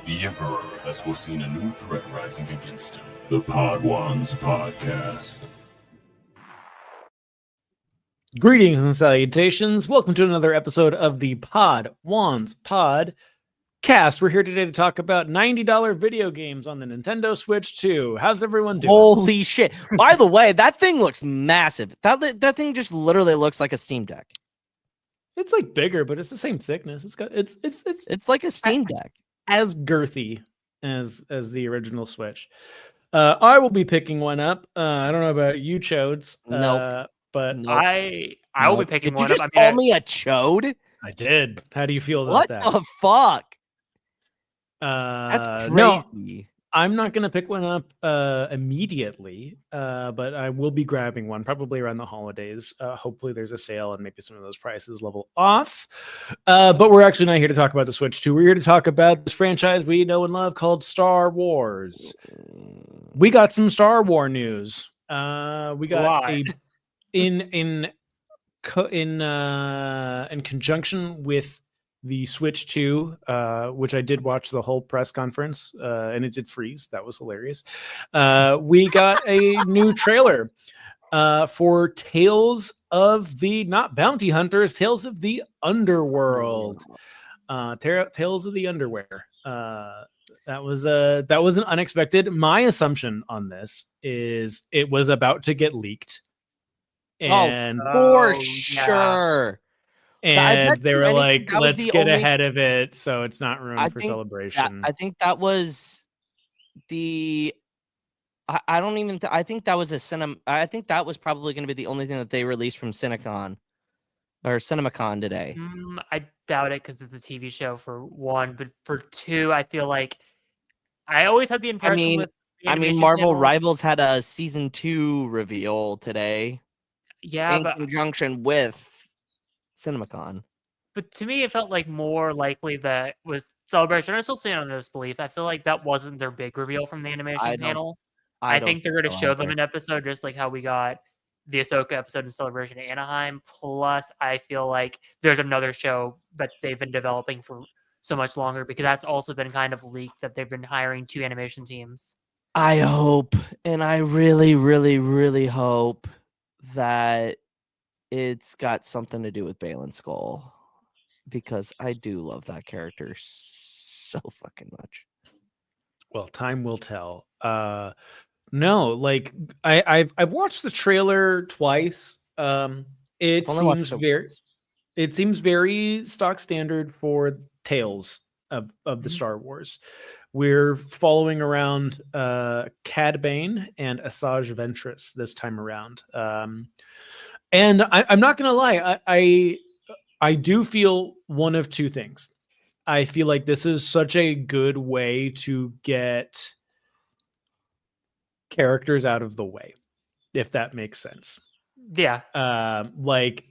The Emperor has foreseen a new threat rising against him. The Podwans Podcast. Greetings and salutations. Welcome to another episode of the Podwans Podcast. We're here today to talk about $90 video games on the Nintendo Switch 2. How's everyone doing? Holy shit. By the way, that thing looks massive. That thing just literally looks like a Steam Deck. It's like bigger, but it's the same thickness. It's like a Steam Deck. As girthy as the original Switch. I will be picking one up. I don't know about you, Chodes. Nope. But Nope. I will be picking one up. Did you just call me a chode? I did. How do you feel about what that? What the fuck? That's crazy. No, I'm not going to pick one up immediately, but I will be grabbing one probably around the holidays. Hopefully there's a sale and maybe some of those prices level off. But we're actually not here to talk about the Switch 2. We're here to talk about this franchise we know and love called Star Wars. We got some Star Wars news. We got in conjunction with the Switch 2, which I did watch the whole press conference, and it did freeze. That was hilarious. We got a new trailer for Tales of the, not Bounty Hunters, Tales of the Underworld. Tales of the Underwear. That was an unexpected. My assumption on this is it was about to get leaked. And for sure. And they were like, let's get ahead of it so it's not ruined for celebration. I think that was the I think that was a cinema. I think that was probably going to be the only thing that they released from CinemaCon today. I doubt it because of the TV show for one, but for two, I feel like I always had the impression Marvel Rivals had a season 2 reveal today. Yeah, in conjunction with CinemaCon. But to me, it felt like more likely that was Celebration. I still stand on this belief. I feel like that wasn't their big reveal from the animation panel. I think they're going to show them an episode just like how we got the Ahsoka episode in Celebration at Anaheim. Plus, I feel like there's another show that they've been developing for so much longer because that's also been kind of leaked that they've been hiring 2 animation teams. I hope, and I really, really, really hope that it's got something to do with Bane Skull, because I do love that character so fucking much. Well, time will tell. No, like I've watched the trailer twice. It seems very stock standard for Tales of the Star Wars. We're following around Cad Bane and Asajj Ventress this time around. And I'm not gonna lie, I do feel one of two things. I feel like this is such a good way to get characters out of the way, if that makes sense. Yeah. Like,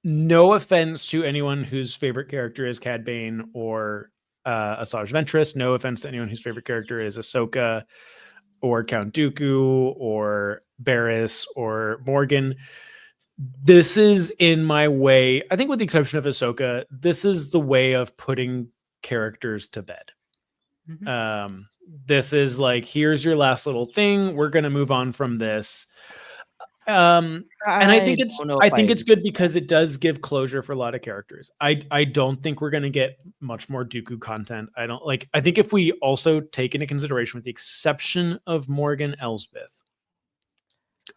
no offense to anyone whose favorite character is Cad Bane or Asajj Ventress. No offense to anyone whose favorite character is Ahsoka or Count Dooku or Barriss or Morgan. This is in my way. I think with the exception of Ahsoka, this is the way of putting characters to bed. Mm-hmm. This is like, here's your last little thing. We're going to move on from this. And I think it's good because it does give closure for a lot of characters. I don't think we're going to get much more Dooku content. I think if we also take into consideration, with the exception of Morgan Elsbeth,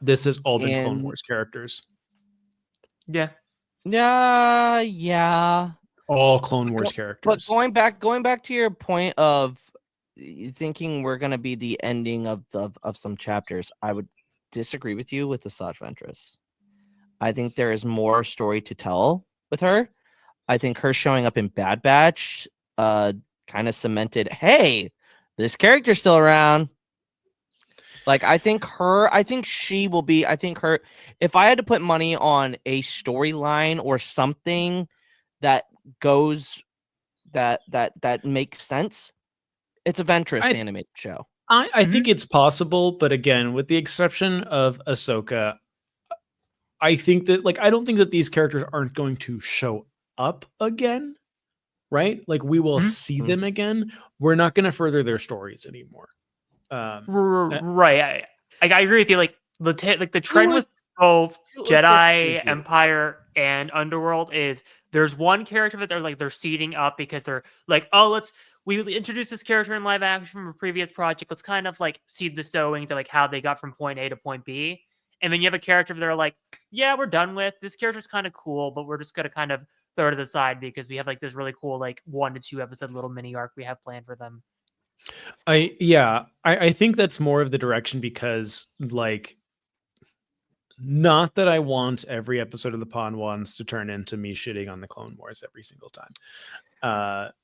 this has all been Clone Wars characters. Yeah. All Clone Wars characters. But going back to your point of thinking we're going to be the ending of some chapters, I would disagree with you with Asajj Ventress. I think there is more story to tell with her. I think her showing up in Bad Batch kind of cemented, hey, this character's still around. Like, I think she will be, if I had to put money on a storyline or something that goes, that makes sense, it's a Ventress animated show. I think it's possible, but again, with the exception of Ahsoka, I think that, like, I don't think that these characters aren't going to show up again. right? Like we will Mhm. see them again. We're not going to further their stories anymore. Right. I agree with you. Like the trend with both Jedi, Empire, and Underworld is there's one character that they're seeding up because they're like, oh, we introduced this character in live action from a previous project. Let's kind of like seed the sowing to like how they got from point A to point B. And then you have a character that they're like, yeah, we're done with. This character's kind of cool, but we're just gonna kind of throw it to the side because we have like this really cool like 1 to 2 episode little mini arc we have planned for them. I think that's more of the direction because like not that I want every episode of the Pawn Ones to turn into me shitting on the Clone Wars every single time.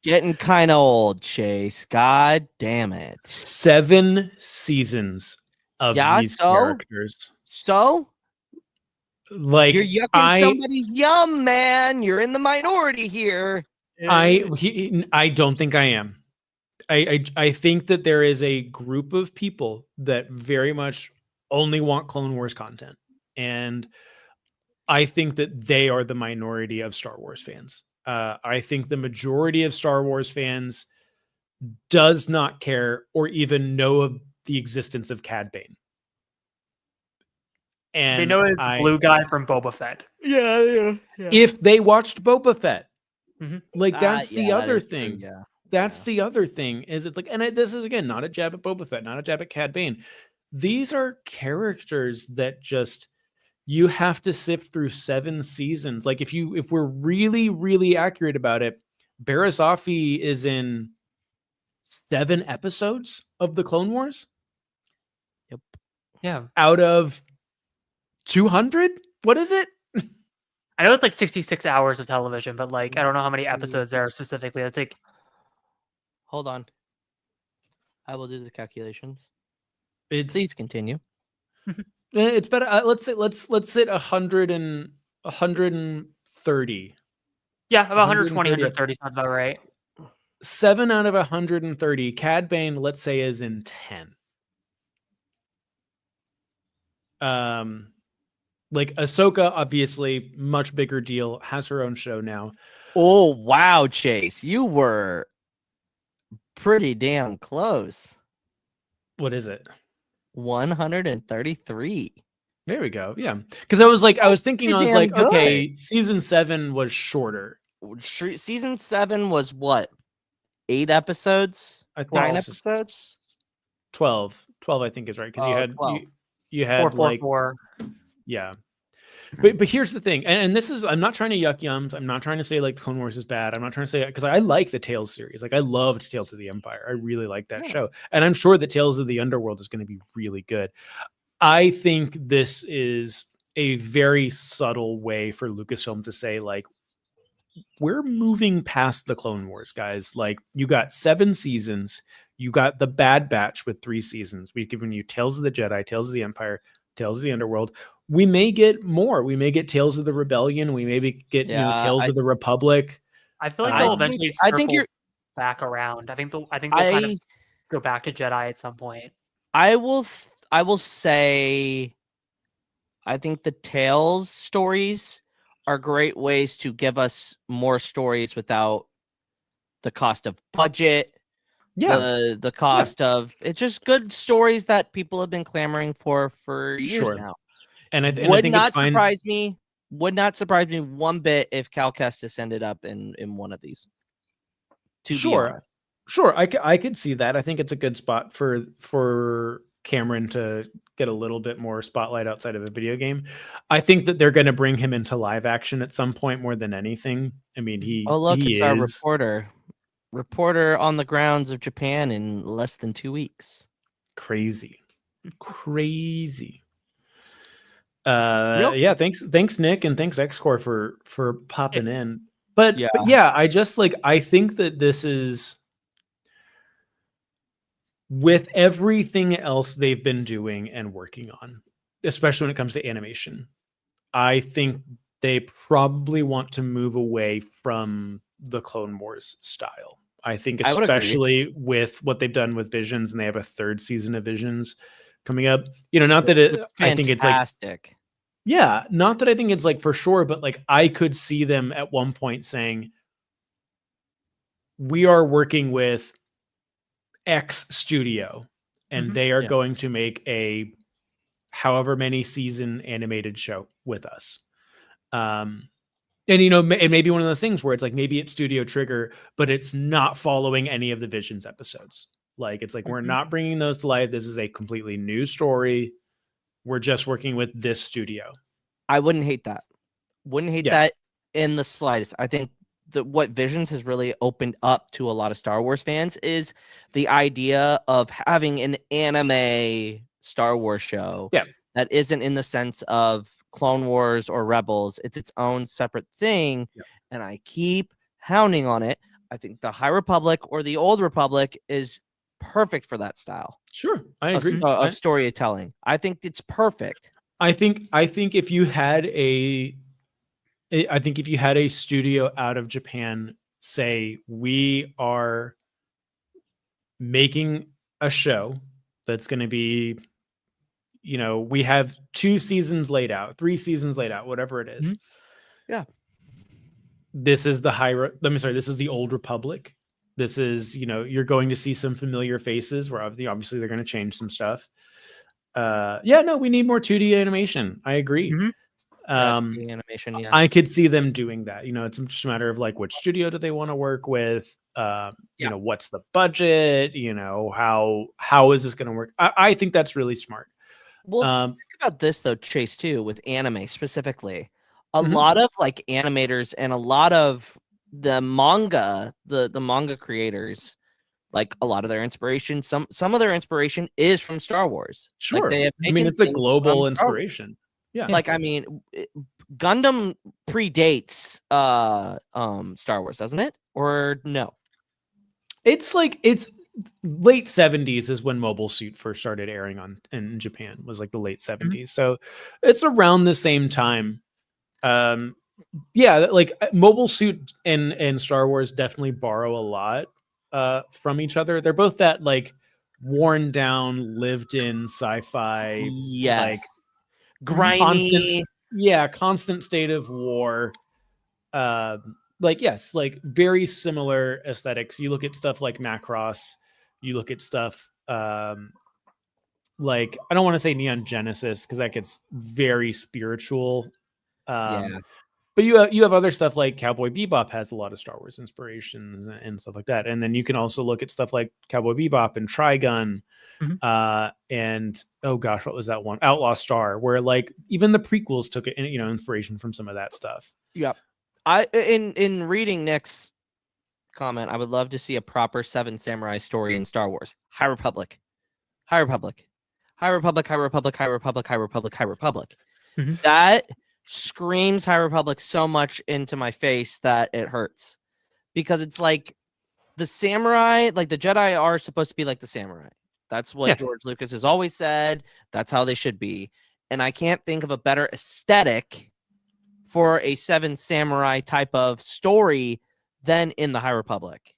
Getting kind of old, Chase. God damn it. 7 seasons of these characters. So? Like you're yucking somebody's yum, man. You're in the minority here. I don't think I am. I think that there is a group of people that very much only want Clone Wars content. And I think that they are the minority of Star Wars fans. I think the majority of Star Wars fans does not care or even know of the existence of Cad Bane. And they know it's the blue guy from Boba Fett. Yeah. If they watched Boba Fett, like that's the other thing. True, That's the other thing is it's like, and this is again not a jab at Boba Fett, not a jab at Cad Bane. These are characters that just you have to sift through 7 seasons. Like if we're really, really accurate about it, Barriss Offee is in 7 episodes of the Clone Wars. Yep. Yeah. Out of 200? What is it? I know it's like 66 hours of television, but like I don't know how many episodes there are specifically. It's like, hold on, I will do the calculations. Please continue. It's better. Let's sit 100 and 130. Yeah, about 120, 130 sounds about right. 7 out of 130. Cad Bane, let's say, is in 10. Like Ahsoka, obviously, much bigger deal, has her own show now. Oh wow, Chase, you were pretty damn close. What is it? 133. There we go. Yeah, because I was thinking, I was like, good. Okay, season 7 was shorter. Season 7 was what? 8 episodes? 9 episodes? 12. 12, I think is right because you had 4. Yeah. But here's the thing, and this is, I'm not trying to yuck yums. I'm not trying to say like Clone Wars is bad. I'm not trying to say, because I like the Tales series. Like I loved Tales of the Empire. I really like that show, and I'm sure that Tales of the Underworld is going to be really good. I think this is a very subtle way for Lucasfilm to say like, we're moving past the Clone Wars, guys. Like you got 7 seasons. You got the Bad Batch with 3 seasons. We've given you Tales of the Jedi, Tales of the Empire, Tales of the Underworld. We may get more. We may get Tales of the Rebellion. We maybe get Tales of the Republic. I feel like they'll eventually circle back around. I think they'll kind of go back to Jedi at some point. I will say I think the Tales stories are great ways to give us more stories without the cost of budget. The cost of it's just good stories that people have been clamoring for years now. And I think it's fine. Would not surprise me one bit if Cal Kestis ended up in one of these. Sure, I could see that. I think it's a good spot for Cameron to get a little bit more spotlight outside of a video game. I think that they're going to bring him into live action at some point more than anything. I mean, it's our reporter on the grounds of Japan in less than 2 weeks. Crazy. Yeah, thanks Nick, and thanks XCore for popping in. But yeah, I think that this is, with everything else they've been doing and working on, especially when it comes to animation, I think they probably want to move away from the Clone Wars style. I think especially with what they've done with Visions, and they have a 3rd season of Visions coming up. Not that I think it's like, not that I think it's like for sure, but like I could see them at one point saying, we are working with X studio and they are Yeah. going to make a however many season animated show with us. And you know, it may be one of those things where it's like maybe it's Studio Trigger, but it's not following any of the Visions episodes. Like it's like we're not bringing those to life. This is a completely new story. We're just working with this studio. I wouldn't hate that. Wouldn't hate that in the slightest. I think that what Visions has really opened up to a lot of Star Wars fans is the idea of having an anime Star Wars show that isn't in the sense of Clone Wars or Rebels. It's its own separate thing, and I keep hounding on it. I think the High Republic or the Old Republic is perfect for that style. Sure, I agree. Of storytelling. I think it's perfect. I think if you had a studio out of Japan say we are making a show that's going to be, you know, we have 2 seasons laid out, 3 seasons laid out, whatever it is. Yeah. This is this is the Old Republic. This is, you know, you're going to see some familiar faces where obviously they're going to change some stuff. We need more 2D animation. I agree. Animation, yes. I could see them doing that. You know, it's just a matter of like which studio do they want to work with? You know, what's the budget? You know, how is this going to work? I think that's really smart. Well, think about this though, Chase, too, with anime specifically. A lot of like animators and a lot of the manga, the manga creators, like a lot of their inspiration, some of their inspiration is from Star Wars. Sure. Like, they have it's a global inspiration. Yeah. Like, I mean, Gundam predates Star Wars, doesn't it? Or no? It's late 70s is when Mobile Suit first started airing in Japan, was like the late 70s. So it's around the same time. Like Mobile Suit and Star Wars definitely borrow a lot from each other. They're both that like worn down, lived in sci-fi, like grimy, constant state of war. Like very similar aesthetics. You look at stuff like Macross, you look at stuff like, I don't want to say Neon Genesis because that gets very spiritual. But you have other stuff like Cowboy Bebop has a lot of Star Wars inspirations and stuff like that. And then you can also look at stuff like Cowboy Bebop and Trigun, and oh gosh, what was that one? Outlaw Star, where like even the prequels took inspiration from some of that stuff. Yep. In reading Nick's comment, I would love to see a proper 7 Samurai story in Star Wars. High Republic. That screams High Republic so much into my face that it hurts, because it's like the samurai, like the Jedi are supposed to be like the samurai. That's what George Lucas has always said. That's how they should be. And I can't think of a better aesthetic for a 7 Samurai type of story than in the High Republic.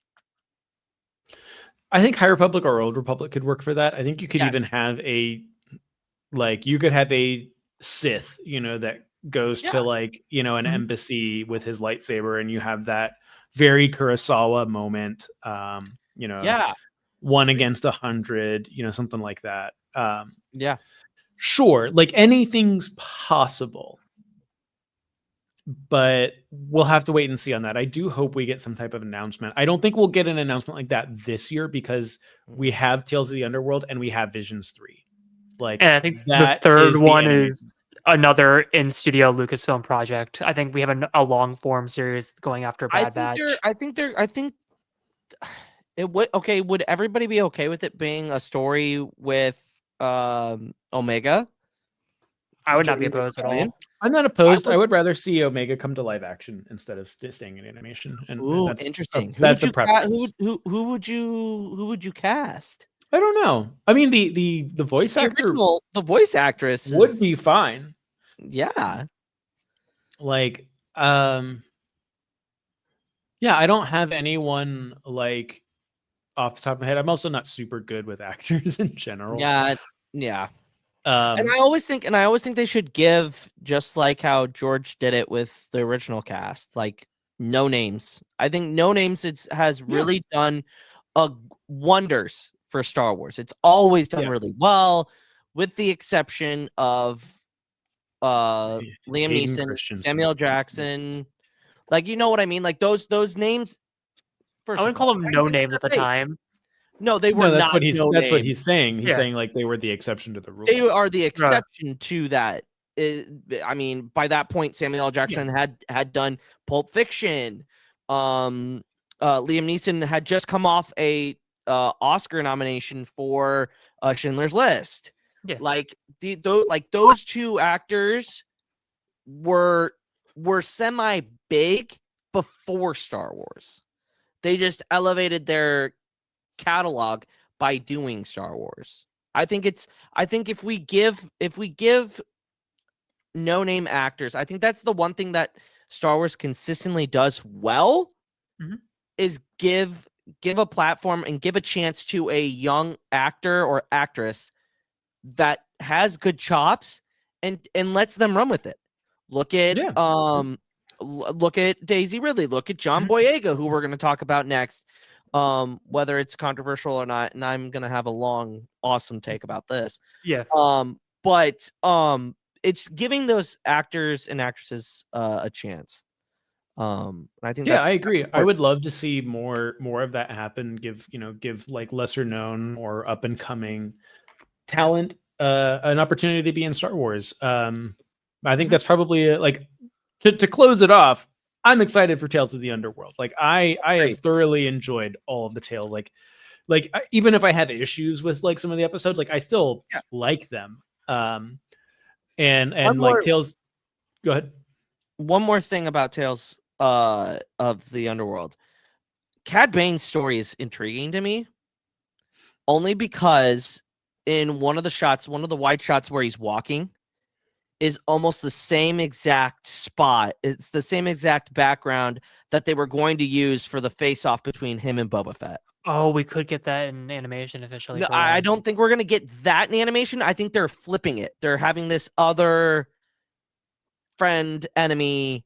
I think High Republic or Old Republic could work for that. I think you could even have a Sith, that goes to an embassy with his lightsaber, and you have that very Kurosawa moment, 1 against 100, something like that. Sure, like anything's possible, but we'll have to wait and see on that. I do hope we get some type of announcement. I don't think we'll get an announcement like that this year, because we have Tales of the Underworld and we have Visions 3. And I think the third one is another in-studio Lucasfilm project. I think we have a long-form series going after Bad Batch. It would. Okay, would everybody be okay with it being a story with Omega? I would not be opposed at all. I'm not opposed. I would rather see Omega come to live action instead of staying in animation. And that's interesting. That's a preference. Who would you cast? I don't know. I mean, the voice actor, the voice actress would be fine. Yeah. Like, I don't have anyone like off the top of my head. I'm also not super good with actors in general. Yeah. And I always think they should give, just like how George did it with the original cast, like No Names. I think No Names has really done wonders for Star Wars. It's always done really well, with the exception of Liam Neeson, Samuel Jackson. Like, you know what I mean? Like those names. I wouldn't call them no names at the time. No, they were not. That's what he's saying. He's saying like they were the exception to the rule. They are the exception to that. I mean, by that point, Samuel Jackson had done Pulp Fiction. Liam Neeson had just come off a Oscar nomination for Schindler's List. Yeah. Like those two actors were semi big before Star Wars. They just elevated their catalog by doing Star Wars. I think if we give no name actors, I think that's the one thing that Star Wars consistently does well, is give a platform and give a chance to a young actor or actress that has good chops and lets them run with it. Look at look at Daisy Ridley, look at John Boyega, who we're going to talk about next. Whether it's controversial or not, and I'm gonna have a long, awesome take about this. Yeah. But it's giving those actors and actresses a chance. I think I agree. I would love to see more of that happen. Give like lesser known or up and coming talent an opportunity to be in Star Wars. I think that's probably like to close it off. I'm excited for Tales of the Underworld. Like I have thoroughly enjoyed all of the tales. Like even if I have issues with like some of the episodes, like I still like them. And like Tales. Go ahead. One more thing about Tales of the Underworld. Cad Bane's story is intriguing to me, only because in one of the wide shots where he's walking, is almost the same exact spot. It's the same exact background that they were going to use for the face-off between him and Boba Fett. Oh, we could get that in animation officially. No, I don't think we're going to get that in animation. I think they're flipping it. They're having this other friend, enemy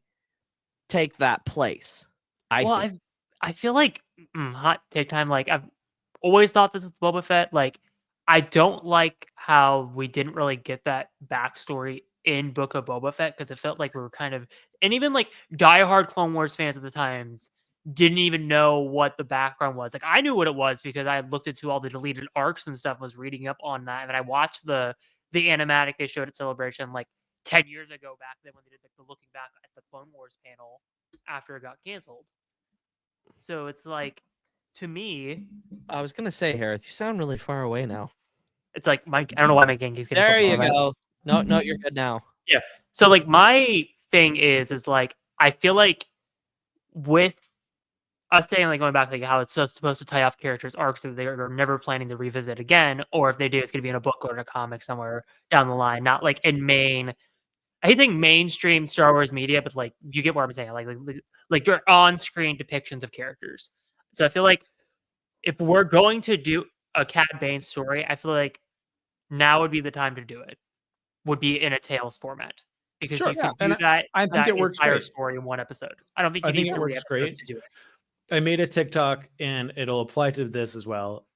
take that place. I feel like hot take time. Like I've always thought this was Boba Fett. Like I don't like how we didn't really get that backstory in Book of Boba Fett, because it felt like we were kind of, and even like diehard Clone Wars fans at the times didn't even know what the background was. Like I knew what it was because I looked into all the deleted arcs and stuff, was reading up on that, and I watched the animatic they showed at Celebration like 10 years ago back then when they did like the looking back at the Clone Wars panel after it got canceled. So it's like, to me, I was gonna say, Hereth, you sound really far away now. It's like I don't know why my gang keeps getting. There you go. No, you're good now. Yeah. So like my thing is like I feel like with us saying like going back like how it's supposed to tie off characters' arcs that they're never planning to revisit again, or if they do, it's going to be in a book or in a comic somewhere down the line, not like in main. I think mainstream Star Wars media, but like you get what I'm saying, like they're on-screen depictions of characters. So I feel like if we're going to do a Cad Bane story, I feel like now would be the time to do it. Would be in a Tales format, because you can do that. I think it works entire great. Story in one episode. I don't think you need it 3 works episodes great to do it. I made a TikTok and it'll apply to this as well.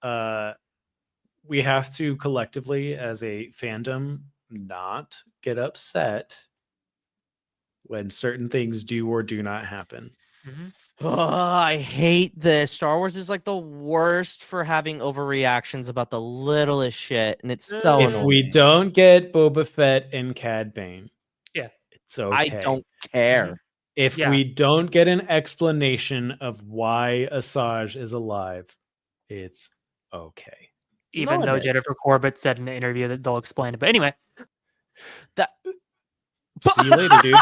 We have to collectively, as a fandom, not get upset when certain things do or do not happen. Oh, I hate this. Star Wars is like the worst for having overreactions about the littlest shit, and it's so If annoying. we don't get Boba Fett and Cad Bane, it's okay. I don't care. If we don't get an explanation of why Asajj is alive, it's okay. Even though Jennifer Corbett said in the interview that they'll explain it. But anyway. See you later, dude.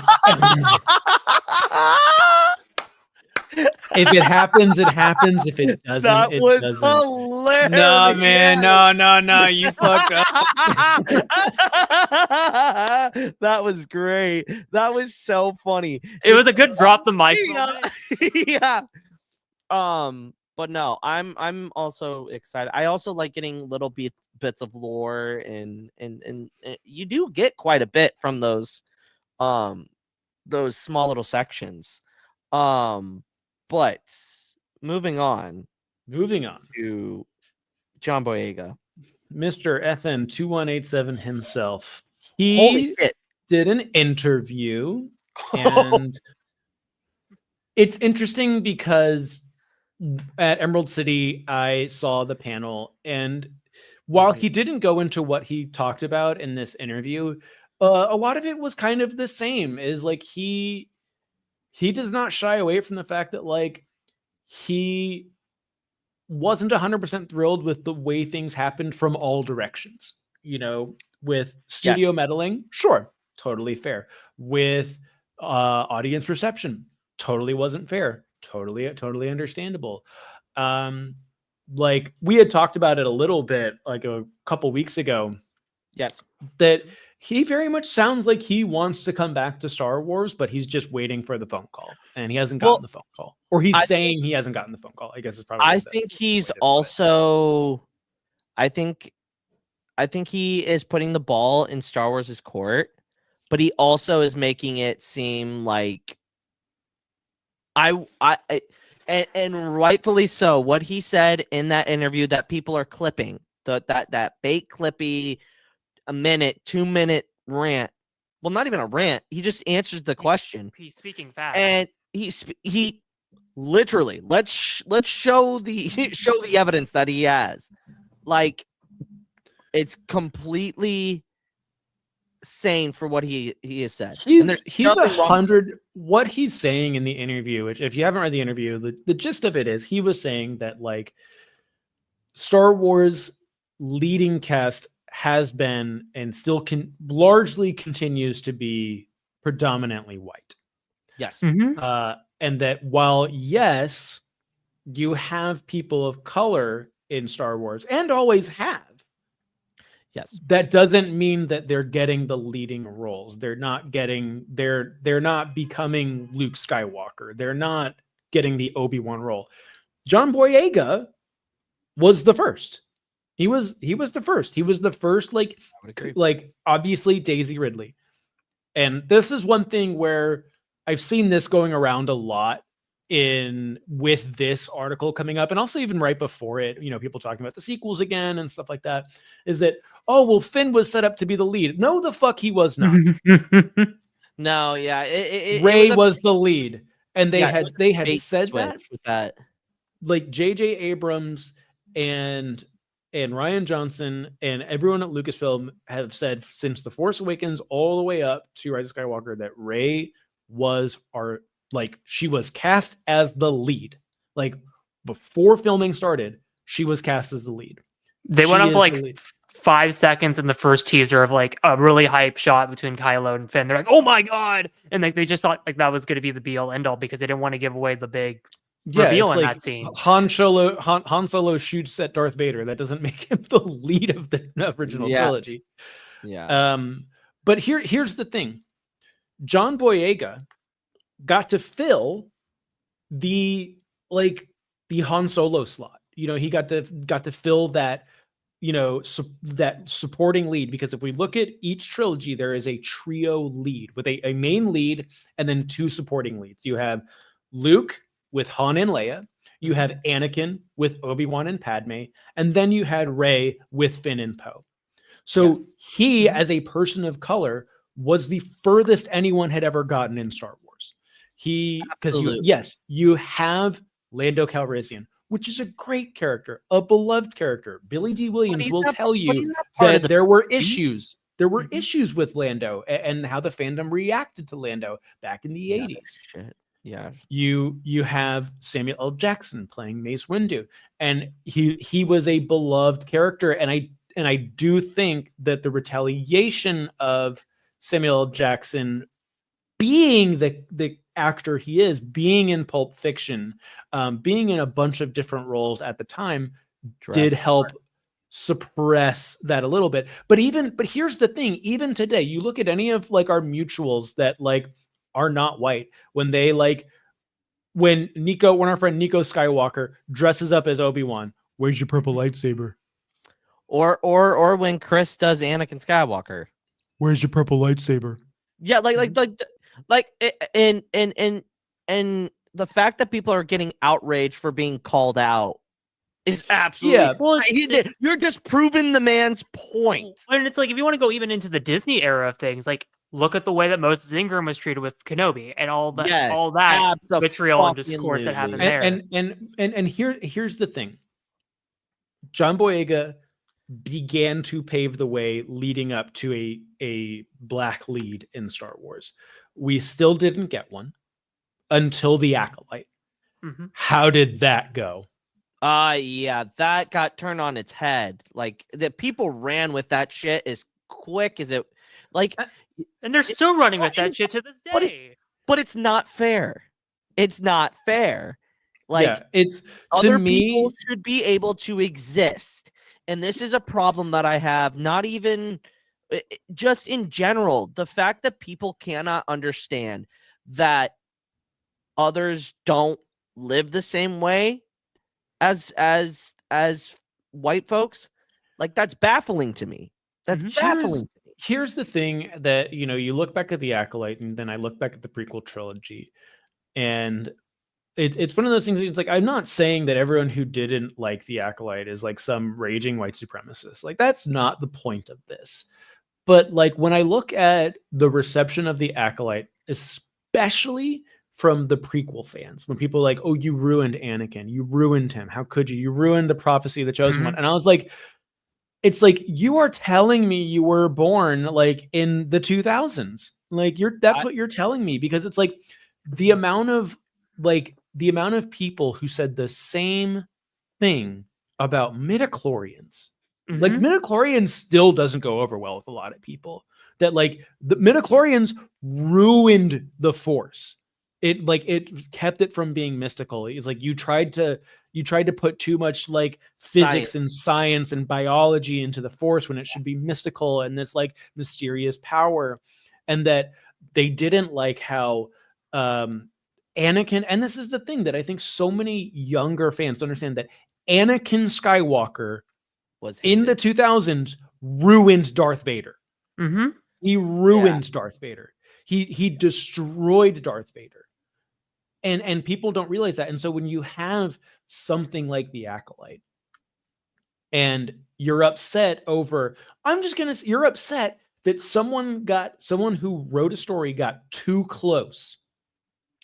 If it happens, it happens. If it doesn't, that it was doesn't. Hilarious. No, man. No. You fucked up. That was great. That was so funny. It was a good drop the mic. Yeah. But no, I'm also excited. I also like getting little bits of lore, and you do get quite a bit from those small little sections. But moving on to John Boyega, Mr. FN2187 himself. Holy He shit. did an interview, and it's interesting because at Emerald City, I saw the panel, and while he didn't go into what he talked about in this interview, a lot of it was kind of the same. Is like he does not shy away from the fact that like he wasn't 100% thrilled with the way things happened from all directions. You know, with studio meddling, sure, totally fair. With audience reception, totally wasn't fair. Totally understandable. Like we had talked about it a little bit like a couple weeks ago. Yes. That he very much sounds like he wants to come back to Star Wars, but he's just waiting for the phone call, and he hasn't gotten the phone call, or he's saying he hasn't gotten the phone call. I guess it's probably. I think he's also. I think he is putting the ball in Star Wars' court, but he also is making it seem like and rightfully so. What he said in that interview that people are clipping, that bait clippy, a minute, 2-minute rant. Well, not even a rant. He just answers the question. He's speaking fast, and he literally let's show the evidence that he has. Like, it's completely sane for what he has said. He's 100. What he's saying in the interview, which if you haven't read the interview, the gist of it is he was saying that like Star Wars leading cast has been and still largely continues to be predominantly white. Yes. And that while yes, you have people of color in Star Wars and always have. Yes. That doesn't mean that they're getting the leading roles. They're not becoming Luke Skywalker. They're not getting the Obi-Wan role. John Boyega was the first. He was the first. He was the first, like obviously Daisy Ridley. And this is one thing where I've seen this going around a lot with this article coming up, and also even right before it, you know, people talking about the sequels again and stuff like that, is that, oh, well, Finn was set up to be the lead. No, the fuck he was not. No, yeah. Ray was the lead. And they had said that with that. Like J.J. Abrams and Rian Johnson and everyone at Lucasfilm have said since The Force Awakens all the way up to Rise of Skywalker that Rey was she was cast as the lead. Like before filming started, she was cast as the lead. They went up like 5 seconds in the first teaser of like a really hype shot between Kylo and Finn. They're like, "Oh my god!" And like they just thought like that was going to be the be all end all because they didn't want to give away the big reveal in that scene. Han Solo shoots at Darth Vader. That doesn't make him the lead of the original trilogy. Yeah. But here's the thing: John Boyega got to fill the Han Solo slot. You know, he got to fill that, you know, that supporting lead, because if we look at each trilogy, there is a trio lead with a main lead and then 2 supporting leads. You have Luke with Han and Leia, you had Anakin with Obi-Wan and Padme, and then you had Rey with Finn and Poe. So he, as a person of color, was the furthest anyone had ever gotten in Star Wars. Because you have Lando Calrissian, which is a great character, a beloved character. Billy D. Williams will tell you that there were issues. There were issues with Lando and how the fandom reacted to Lando back in the 80s. Shit. Yeah. You have Samuel L. Jackson playing Mace Windu, and he was a beloved character, and I do think that the retaliation of Samuel L. Jackson being the actor he is, being in Pulp Fiction, being in a bunch of different roles at the time, did help suppress that a little bit. But here's the thing: even today, you look at any of like our mutuals that like are not white, when our friend Nico Skywalker dresses up as Obi-Wan, where's your purple lightsaber? Or when Chris does Anakin Skywalker, where's your purple lightsaber? Yeah, like in the fact that people are getting outraged for being called out is absolutely well. You're just proving the man's point. And it's like, if you want to go even into the Disney era of things, like look at the way that Moses Ingram was treated with Kenobi and all that vitriol and discourse that happened there. And here's the thing. John Boyega began to pave the way leading up to a black lead in Star Wars. We still didn't get one until The Acolyte. Mm-hmm. How did that go? Yeah, that got turned on its head. Like, that people ran with that shit as quick as it, like, and they're still running with that shit to this day. But it's not fair. It's not fair. Like, yeah, it's other to me, people should be able to exist, and this is a problem that I have. Not even just in general, the fact that people cannot understand that others don't live the same way as white folks, like, that's baffling to me. That's baffling to me. Here's the thing that, you look back at The Acolyte, and then I look back at the prequel trilogy, and it's one of those things. It's like, I'm not saying that everyone who didn't like The Acolyte is like some raging white supremacist. Like, that's not the point of this. But like, when I look at the reception of The Acolyte, especially from the prequel fans, when people are like, oh, you ruined Anakin, you ruined him, how could you ruined the prophecy of the chosen one. And I was like, it's like, you are telling me you were born like in the 2000s. Like, that's what you're telling me, because it's like the amount of people who said the same thing about midichlorians. Like, midichlorians still doesn't go over well with a lot of people. That like the midichlorians ruined the Force. It kept it from being mystical. It's like you tried to put too much like physics and science and biology into the Force when it should be mystical and this like mysterious power. And that they didn't like how Anakin, and this is the thing that I think so many younger fans don't understand, that Anakin Skywalker was in the 2000s ruined Darth Vader. He ruined Darth Vader. He destroyed Darth Vader. And people don't realize that. And so when you have something like The Acolyte and you're upset over, you're upset that someone who wrote a story got too close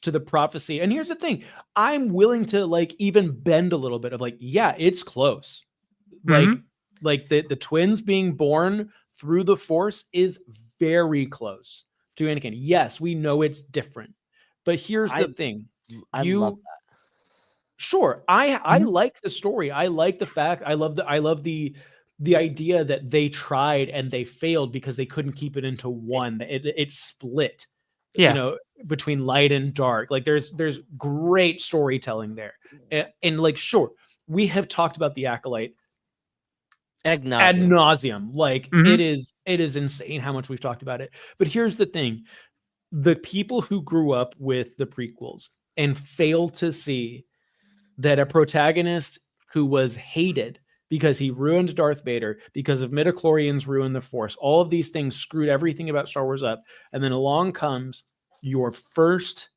to the prophecy. And here's the thing, I'm willing to like even bend a little bit of like, yeah, it's close. Like the twins being born through the Force is very close to Anakin. Yes, we know it's different. But here's the thing. I love that. Sure. I like the story. I like the fact. I love the idea that they tried and they failed because they couldn't keep it into one. It split. Between light and dark. Like there's great storytelling there. And like, sure, we have talked about The Acolyte ad nauseum. Like it is insane how much we've talked about it. But here's the thing. The people who grew up with the prequels and failed to see that a protagonist who was hated because he ruined Darth Vader, because of midichlorians ruined the Force, all of these things screwed everything about Star Wars up. And then along comes your first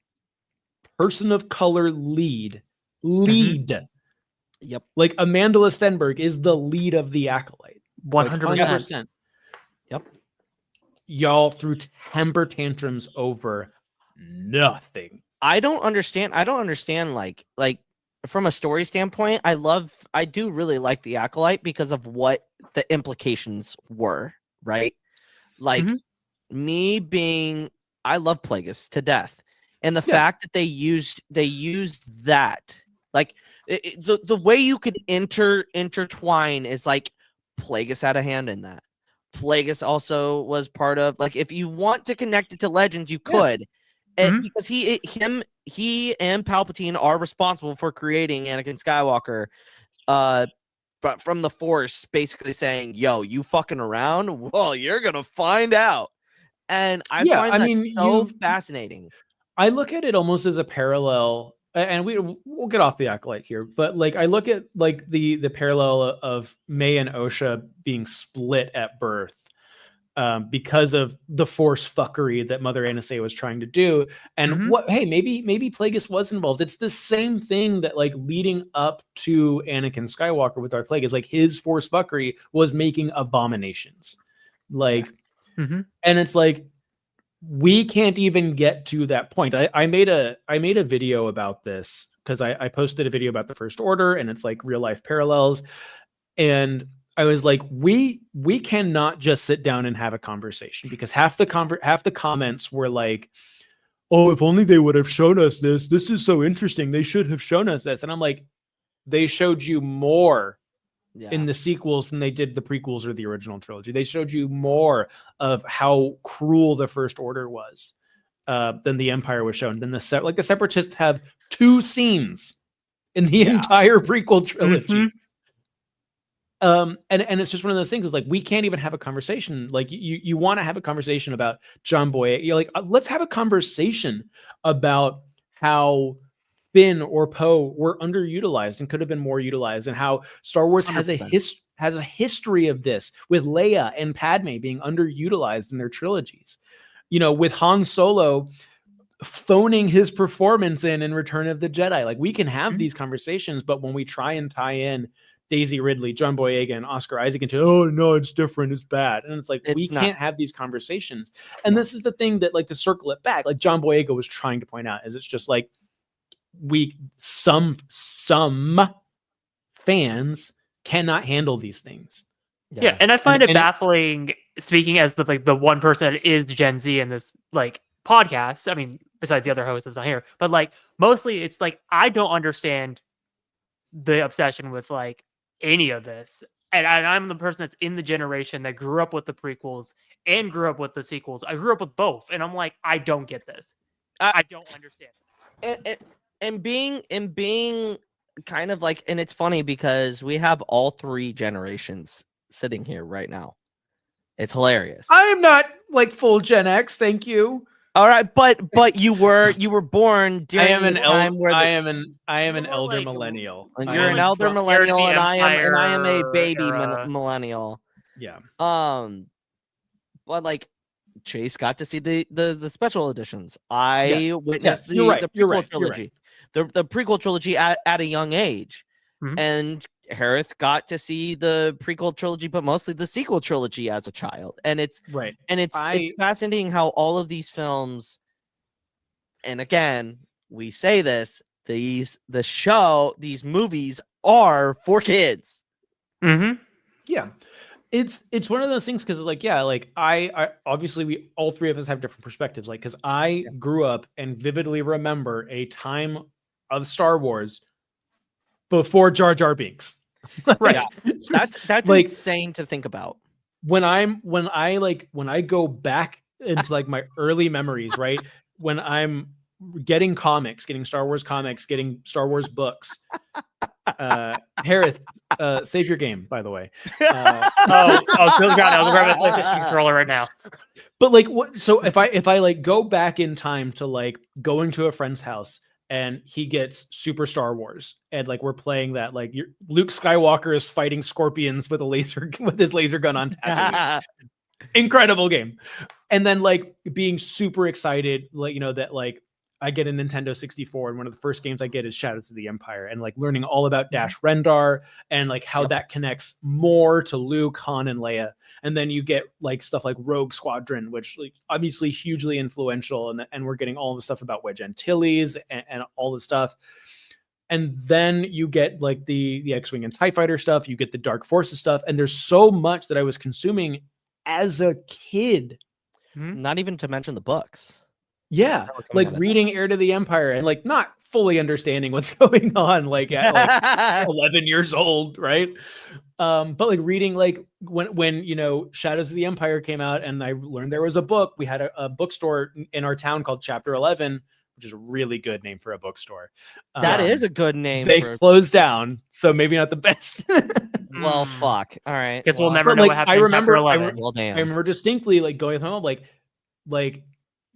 person of color lead. Yep. Like Amanda Stenberg is the lead of The Acolyte. 100%. Yep. Y'all threw temper tantrums over nothing. I don't understand like from a story standpoint, I do really like The Acolyte because of what the implications were, right? Like I love Plagueis to death. And the fact that they used that, like the way you could intertwine is like Plagueis had a hand in that. Plagueis also was part of, like, if you want to connect it to Legends, you could. Because he and Palpatine are responsible for creating Anakin Skywalker, but from the Force basically saying, yo, you fucking around? Well, you're gonna find out. And I find that so fascinating. I look at it almost as a parallel, and we'll get off The Acolyte here, but like I look at like the parallel of May and Osha being split at birth. because of the Force fuckery that Mother Anastasia was trying to do. And maybe Plagueis was involved. It's the same thing that like leading up to Anakin Skywalker with Darth Plagueis, like his Force fuckery was making abominations. Like, and it's like, we can't even get to that point. I made a video about this because I posted a video about the First Order, and it's like real life parallels. And I was like, we cannot just sit down and have a conversation, because half the comments were like, oh, if only they would have shown us this. This is so interesting. They should have shown us this. And I'm like, they showed you more in the sequels than they did the prequels or the original trilogy. They showed you more of how cruel the First Order was than the Empire was shown. Then the Separatists have 2 scenes in the entire prequel trilogy. And it's just one of those things. It's like, we can't even have a conversation. Like, you want to have a conversation about John Boyega. You're like, let's have a conversation about how Finn or Poe were underutilized and could have been more utilized, and how Star Wars has a history of this, with Leia and Padme being underutilized in their trilogies. You know, with Han Solo phoning his performance in Return of the Jedi. Like, we can have these conversations, but when we try and tie in Daisy Ridley, John Boyega, and Oscar Isaac into, oh no, it's different, it's bad, and it's like, we can't have these conversations. And this is the thing that, like, to circle it back, like John Boyega was trying to point out, is it's just like, some fans cannot handle these things. Yeah, and I find it baffling, speaking as the one person that is Gen Z in this like podcast. I mean, besides the other host that's not here, but like mostly it's like, I don't understand the obsession with like any of this. And I'm the person that's in the generation that grew up with the prequels and grew up with the sequels. I grew up with both, and I'm like, I don't get this. I don't understand this. And being kind of like, and it's funny because we have all 3 generations sitting here right now. It's hilarious. I am not like full Gen X, thank you. All right, but you were born during the time where I am an elder millennial. You're an elder millennial, and I am a baby millennial. Yeah. But like, Chase got to see the special editions. I witnessed the prequel trilogy. The prequel trilogy at a young age. And Hereth got to see the prequel trilogy, but mostly the sequel trilogy as a child. And it's it's fascinating how all of these films, and again, we say this, these movies are for kids. Yeah. It's one of those things, because like, yeah, like I obviously we all 3 of us have different perspectives. Like, because I grew up and vividly remember a time of Star Wars before Jar Jar Binks. Right. Yeah. That's like, insane to think about. When I go back into like my early memories, right? When I'm getting Star Wars comics, getting Star Wars books. Hereth, save your game, by the way. Good God, I'll grab a PlayStation controller right now. But like, what? So if I like go back in time to like going to a friend's house, and he gets Super Star Wars, and like we're playing that, like Luke Skywalker is fighting scorpions with his laser gun on Tatooine. Incredible game. And then like being super excited, like, you know, that like I get a Nintendo 64, and one of the first games I get is Shadows of the Empire, and like learning all about Dash Rendar and like how that connects more to Luke, Han, and Leia. And then you get like stuff like Rogue Squadron, which like obviously hugely influential, and we're getting all the stuff about Wedge Antilles and all the stuff. And then you get like the X-Wing and TIE Fighter stuff, you get the Dark Forces stuff, and there's so much that I was consuming as a kid. Not even to mention the books. Yeah, like reading Heir to the Empire and like not fully understanding what's going on, like at like 11 years old, right? But like reading, like when you know Shadows of the Empire came out, and I learned there was a book. We had a bookstore in our town called Chapter 11, which is a really good name for a bookstore. That is a good name. They closed down, so maybe not the best. Well, fuck. All right. Because we'll never know what happened. I remember distinctly like going home, like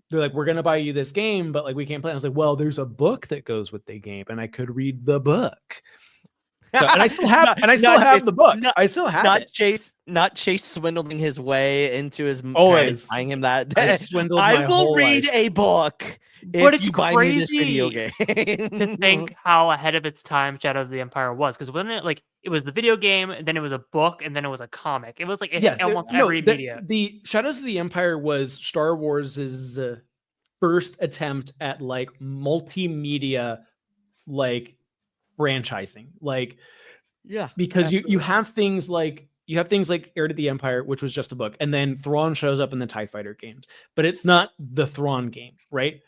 they're like, we're gonna buy you this game, but like we can't play. I was like, well, there's a book that goes with the game, and I could read the book. So, and I still have, the book. I still have it. Not Chase swindling his way into his always buying him that. I will read a book, but if it's you buy me this video game. To think how ahead of its time Shadows of the Empire was, because wasn't it like it was the video game, and then it was a book, and then it was a comic. It was like almost every media. The Shadows of the Empire was Star Wars's first attempt at like multimedia, like franchising, like because you have things like Heir to the Empire, which was just a book, and then Thrawn shows up in the TIE Fighter games, but it's not the Thrawn game, right?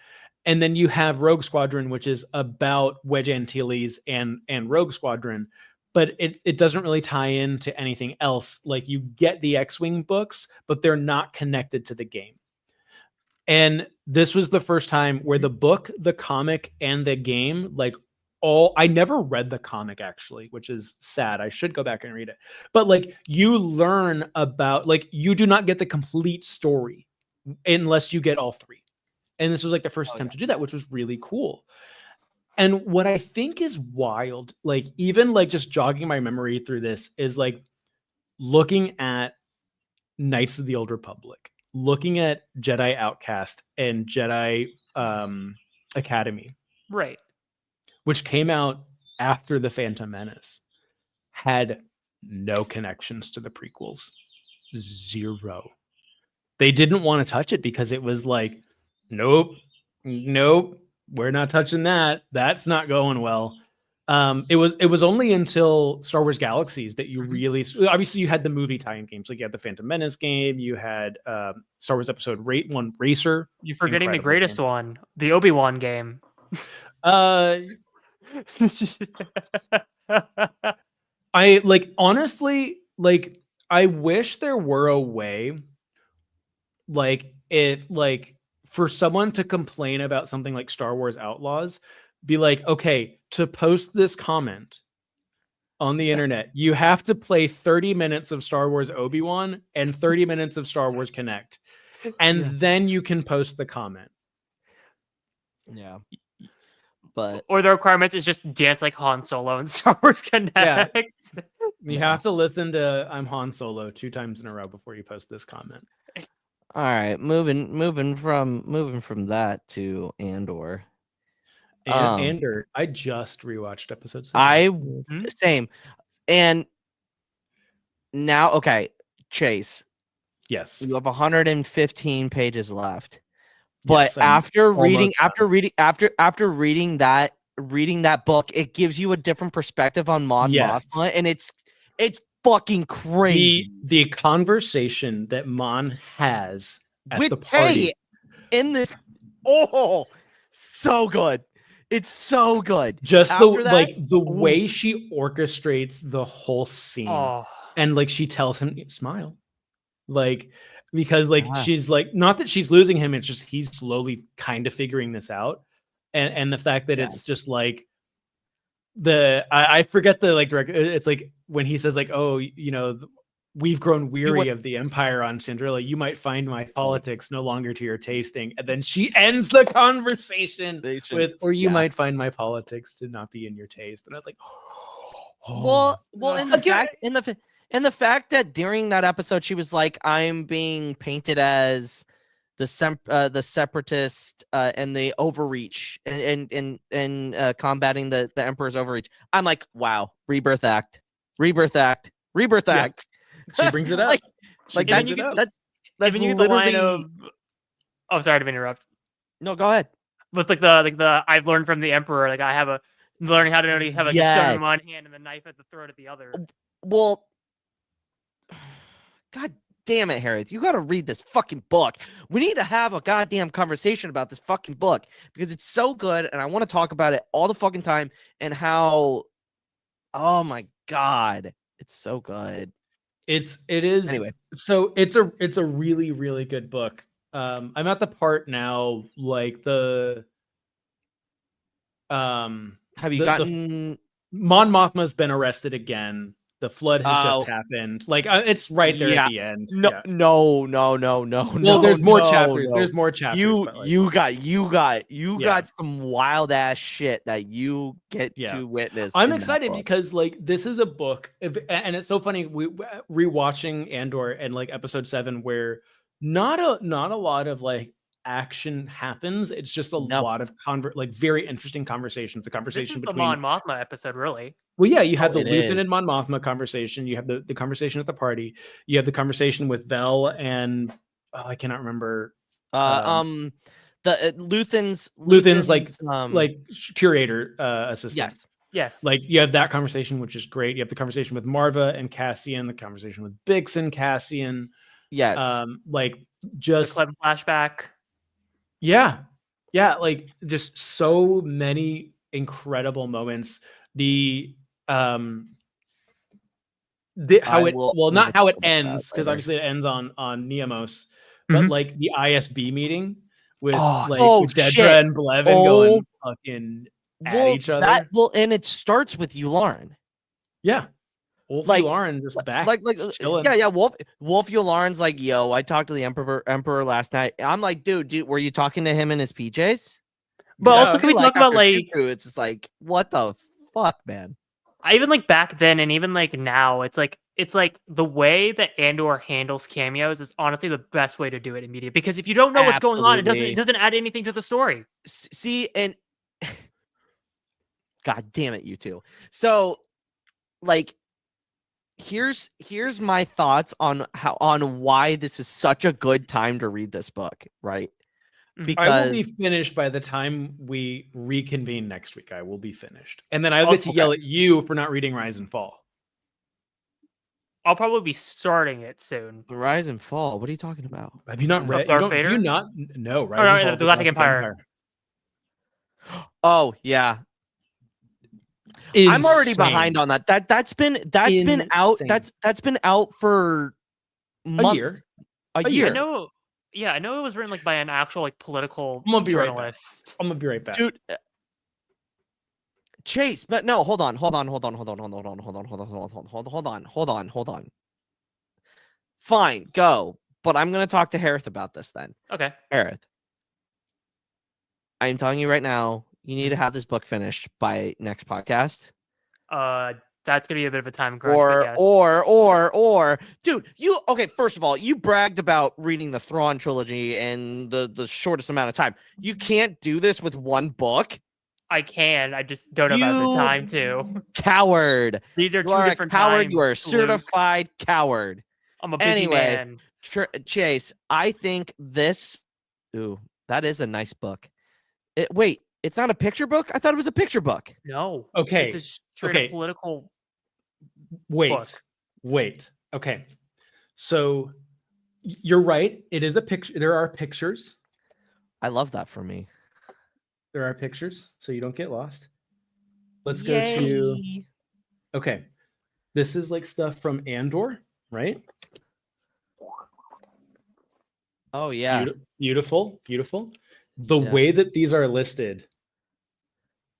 And then you have Rogue Squadron, which is about Wedge Antilles and Rogue Squadron, but it doesn't really tie into anything else. Like you get the X-Wing books, but they're not connected to the game. And this was the first time where the book, the comic, and the game, like I never read the comic actually, which is sad. I should go back and read it. But like you learn about, like you do not get the complete story unless you get all three. And this was like the first attempt to do that, which was really cool. And what I think is wild, like even like just jogging my memory through this, is like looking at Knights of the Old Republic, looking at Jedi Outcast and Jedi Academy. Right. Which came out after The Phantom Menace, had no connections to the prequels. Zero. They didn't want to touch it because it was like, nope, we're not touching that. That's not going well. It was only until Star Wars Galaxies that you really, obviously you had the movie tie-in games. Like you had the Phantom Menace game, you had Star Wars Episode 1 Racer. You're forgetting the greatest one, the Obi-Wan game. I like honestly, like I wish there were a way, like if like for someone to complain about something like Star Wars Outlaws, be like, okay, to post this comment on the internet, you have to play 30 minutes of Star Wars Obi-Wan and 30 minutes of Star Wars Connect, and then you can post the comment. Yeah. But or the requirements is just dance like Han Solo and Star Wars Connect. Yeah. You have to listen to I'm Han Solo 2 times in a row before you post this comment. All right, moving from that to Andor. Andor, I just rewatched episode 7. Same. And now, okay, Chase. Yes. You have 115 pages left. But yes, after reading that book, it gives you a different perspective on Mon Mothma, and it's fucking crazy. The conversation that Mon has at with the party in this, so good. It's so good. Just the way she orchestrates the whole scene, and like she tells him smile, like. Because like she's like, not that she's losing him, it's just he's slowly kind of figuring this out, and the fact that it's just like I forget the like direct. It's like when he says like, oh, you know, we've grown weary of the Empire on Chandrila. You might find my politics no longer to your tasting, and then she ends the conversation with, or you might find my politics to not be in your taste. And I was like, And the fact that during that episode she was like, "I'm being painted as the separatist and the overreach and combating the Emperor's overreach." I'm like, "Wow, rebirth act." She brings it up. That's literally the line of. Oh, sorry to interrupt. No, go ahead. With like the I've learned from the Emperor. Like I have learning how to only have like a stone in one hand and the knife at the throat at the other. Well. God damn it, Hereth. You got to read this fucking book. We need to have a goddamn conversation about this fucking book because it's so good and I want to talk about it all the fucking time and how, oh my God, it's so good. It is. Anyway. So it's a really, really good book. I'm at the part now, like have you gotten Mon Mothma's been arrested again. The flood has just happened. Like it's right there at the end. No, yeah. no. Well, there's more chapters. No. There's more chapters. You got some wild ass shit that you get to witness. I'm excited because like this is a book, and it's so funny. We rewatching Andor and like episode 7, where not a lot of like action happens. It's just a lot of very interesting conversations. The conversation between the Mon Mothma episode, really. Well, yeah, you have the Luthen and Mon Mothma conversation. You have the conversation at the party. You have the conversation with Vel and I cannot remember. The Luthen's like curator assistant. Yes. Like you have that conversation, which is great. You have the conversation with Marva and Cassian. The conversation with Bix and Cassian. Yes. Like just the flashback. Yeah, like just so many incredible moments. Not how it ends, because obviously it ends on Neamos, but like the ISB meeting with Dedra and Blevin going fucking at each other. And it starts with Yularen. Yeah. Wolf Yularen just back. Chilling. Wolf Yularen's like, yo, I talked to the Emperor last night. I'm like, dude, were you talking to him in his PJs? But also, can we talk about like it's just like, what the fuck, man? I even like back then and even like now, it's like the way that Andor handles cameos is honestly the best way to do it in media, because if you don't know what's going on, it doesn't add anything to the story. See, and God damn it, you two. So like here's my thoughts on why this is such a good time to read this book, right? Because I will be finished by the time we reconvene next week. I will be finished. And then I'll get to yell at you for not reading Rise and Fall. I'll probably be starting it soon. Rise and Fall? What are you talking about? Have you not read Darth Vader? No, Rise and Fall, the Galactic Empire. Oh, yeah. Insane. I'm already behind on that. That's been out. That's been out for months. A year. I know it was written like by an actual like political journalist. I'm gonna be right back, dude. Chase, but no, hold on. Fine, go. But I'm gonna talk to Hereth about this then. Okay, Hereth. I'm telling you right now, you need to have this book finished by next podcast. That's gonna be a bit of a time crunch. Or, dude, first of all, you bragged about reading the Thrawn trilogy in the shortest amount of time. You can't do this with one book. I can. I just don't have the time to. Coward. These are two different coward. Times, you are a certified coward. I'm a busy man. Chase, I think this. Ooh, that is a nice book. Wait, it's not a picture book? I thought it was a picture book. No. Okay. It's a straight political. Wait. Okay. So you're right. It is a picture. There are pictures. I love that for me. There are pictures, so you don't get lost. Let's go to. Okay. This is like stuff from Andor, right? Oh, yeah. Beautiful. The way that these are listed: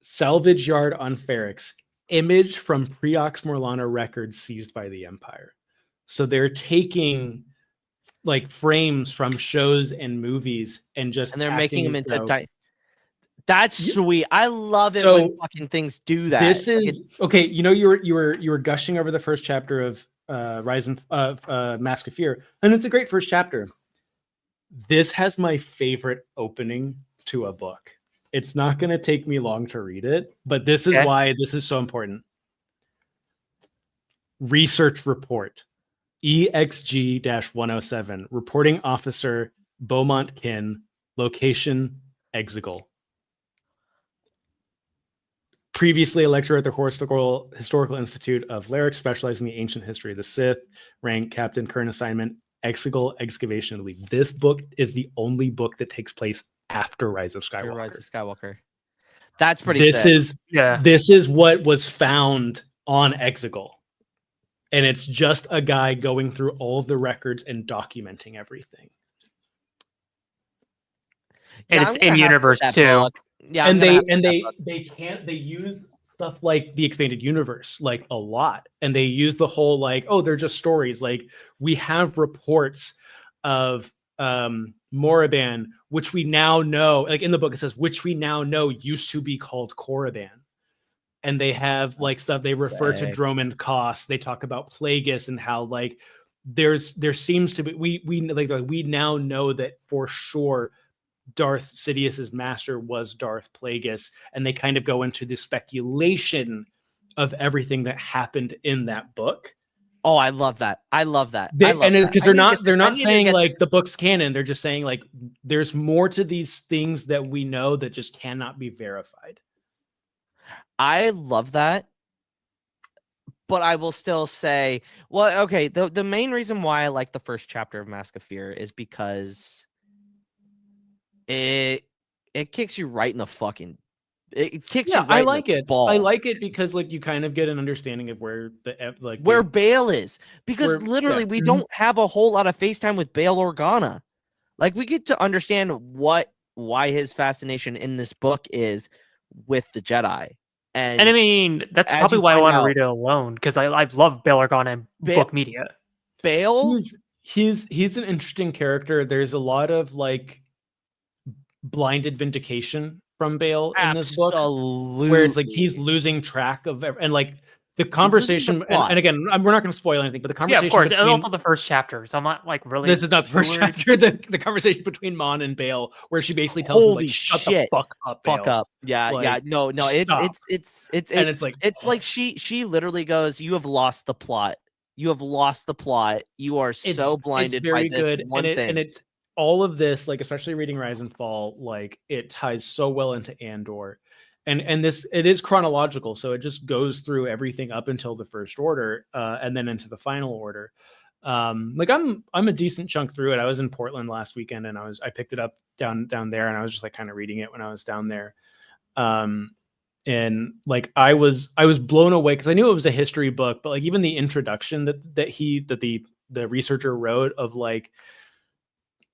salvage yard on Ferrix, image from Preox Morlana records seized by the Empire. So they're taking like frames from shows and movies and they're making them into That's sweet. I love it when fucking things do that. This is okay. You know, you were gushing over the first chapter of Rise of Mask of Fear, and it's a great first chapter. This has my favorite opening to a book. It's not going to take me long to read it, but this is why this is so important. Research report. EXG-107. Reporting officer Beaumont Kin. Location Exegol. Previously a lecturer at the Historical Institute of Lyric, specializing in the ancient history of the Sith. Rank Captain, current assignment Exegol Excavation Elite. This book is the only book that takes place after Rise of Skywalker. That's pretty sick. This is what was found on Exegol. And it's just a guy going through all of the records and documenting everything. And it's in universe too. Yeah, and they use stuff like the expanded universe like a lot, and they use the whole like, oh, they're just stories. Like we have reports of Moraban, which we now know, like in the book it says, which we now know used to be called Korriban. And they have like stuff, they refer to Dromund Koss, they talk about Plagueis and how like there seems to be we now know that for sure Darth Sidious's master was Darth Plagueis, and they kind of go into the speculation of everything that happened in that book. Oh, I love that. Because they're not saying like the book's canon. They're just saying like there's more to these things that we know that just cannot be verified. I love that. But I will still say, well, okay, the main reason why I like the first chapter of Mask of Fear is because it kicks you right in the fucking it kicks you right I like in the it. balls. I like it because like you kind of get an understanding of where where Bale is, because literally we don't have a whole lot of FaceTime with Bail Organa. Like we get to understand why his fascination in this book is with the Jedi. And I mean, that's probably why I want to read it alone, because I love Bail Organa and book media. Bale, he's an interesting character. There's a lot of like blinded vindication from Bale in this book, where it's like he's losing track of and like the conversation. And again, we're not going to spoil anything, but the conversation. Yeah, of course. It's also the first chapter, so I'm not like really. This is not the first chapter. The conversation between Mon and Bale, where she basically tells him like, "Shut the fuck up, Bale." Fuck up. Yeah, like, no. It's like she literally goes, "You have lost the plot. You have lost the plot. You are so blinded by this one thing." And it's all of this, like especially reading Rise and Fall, like it ties so well into Andor. And this, it is chronological, so it just goes through everything up until the First Order, and then into the Final Order. Like I'm a decent chunk through it. I was in Portland last weekend, and I picked it up down there, and I was just like kind of reading it when I was down there. And like I was blown away because I knew it was a history book, but like even the introduction that the researcher wrote of like,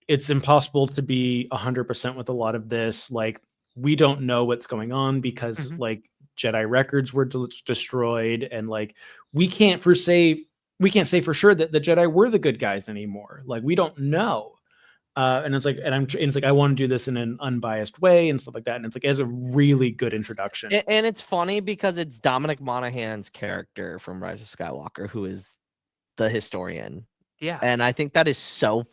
it's impossible to be 100% with a lot of this. Like, we don't know what's going on because like Jedi records were destroyed, and like we can't say for sure that the Jedi were the good guys anymore. Like we don't know. And it's like, it's like I want to do this in an unbiased way and stuff like that. And it's like, it has a really good introduction. And it's funny because it's Dominic Monaghan's character from Rise of Skywalker who is the historian. Yeah, and I think that is so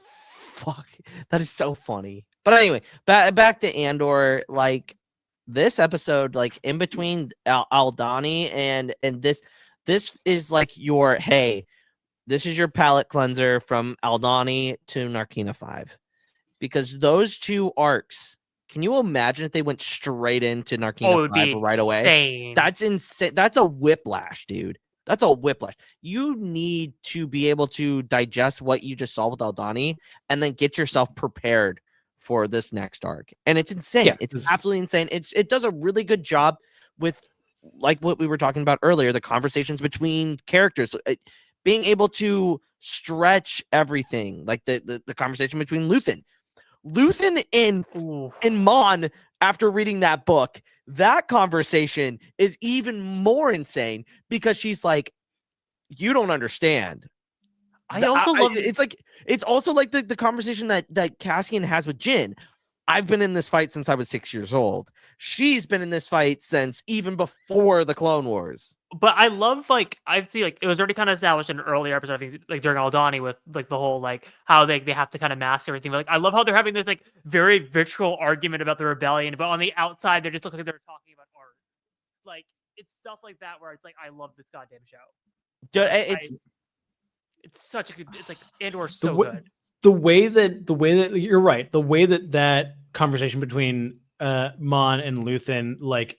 funny. But anyway, back to Andor. Like this episode, like in between Aldhani and this is like your this is your palate cleanser from Aldhani to Narkina 5, because those two arcs. Can you imagine if they went straight into Narkina 5 right away? That's insane. That's a whiplash, dude. That's a whiplash. You need to be able to digest what you just saw with Aldhani and then get yourself prepared for this next arc. And it's insane. Yeah, it's absolutely insane. It does a really good job with like what we were talking about earlier, the conversations between characters, being able to stretch everything, like the conversation between Luthen and Mon. After reading that book, that conversation is even more insane because she's like, you don't understand. It's also like the conversation that Cassian has with Jyn. I've been in this fight since I was 6 years old. She's been in this fight since even before the Clone Wars. But I love, like, I see, like, it was already kind of established in an earlier episode, I think, like, during Aldhani with, like, the whole, like, how they have to kind of mask everything. But, like, I love how they're having this, like, very vitriol argument about the rebellion, but on the outside, they're just looking like they're talking about art. Like, it's stuff like that where it's like, I love this goddamn show. Dude, it's such a good, it's like, Andor's so good. The way that you're right, the way that conversation between Mon and Luthen, like,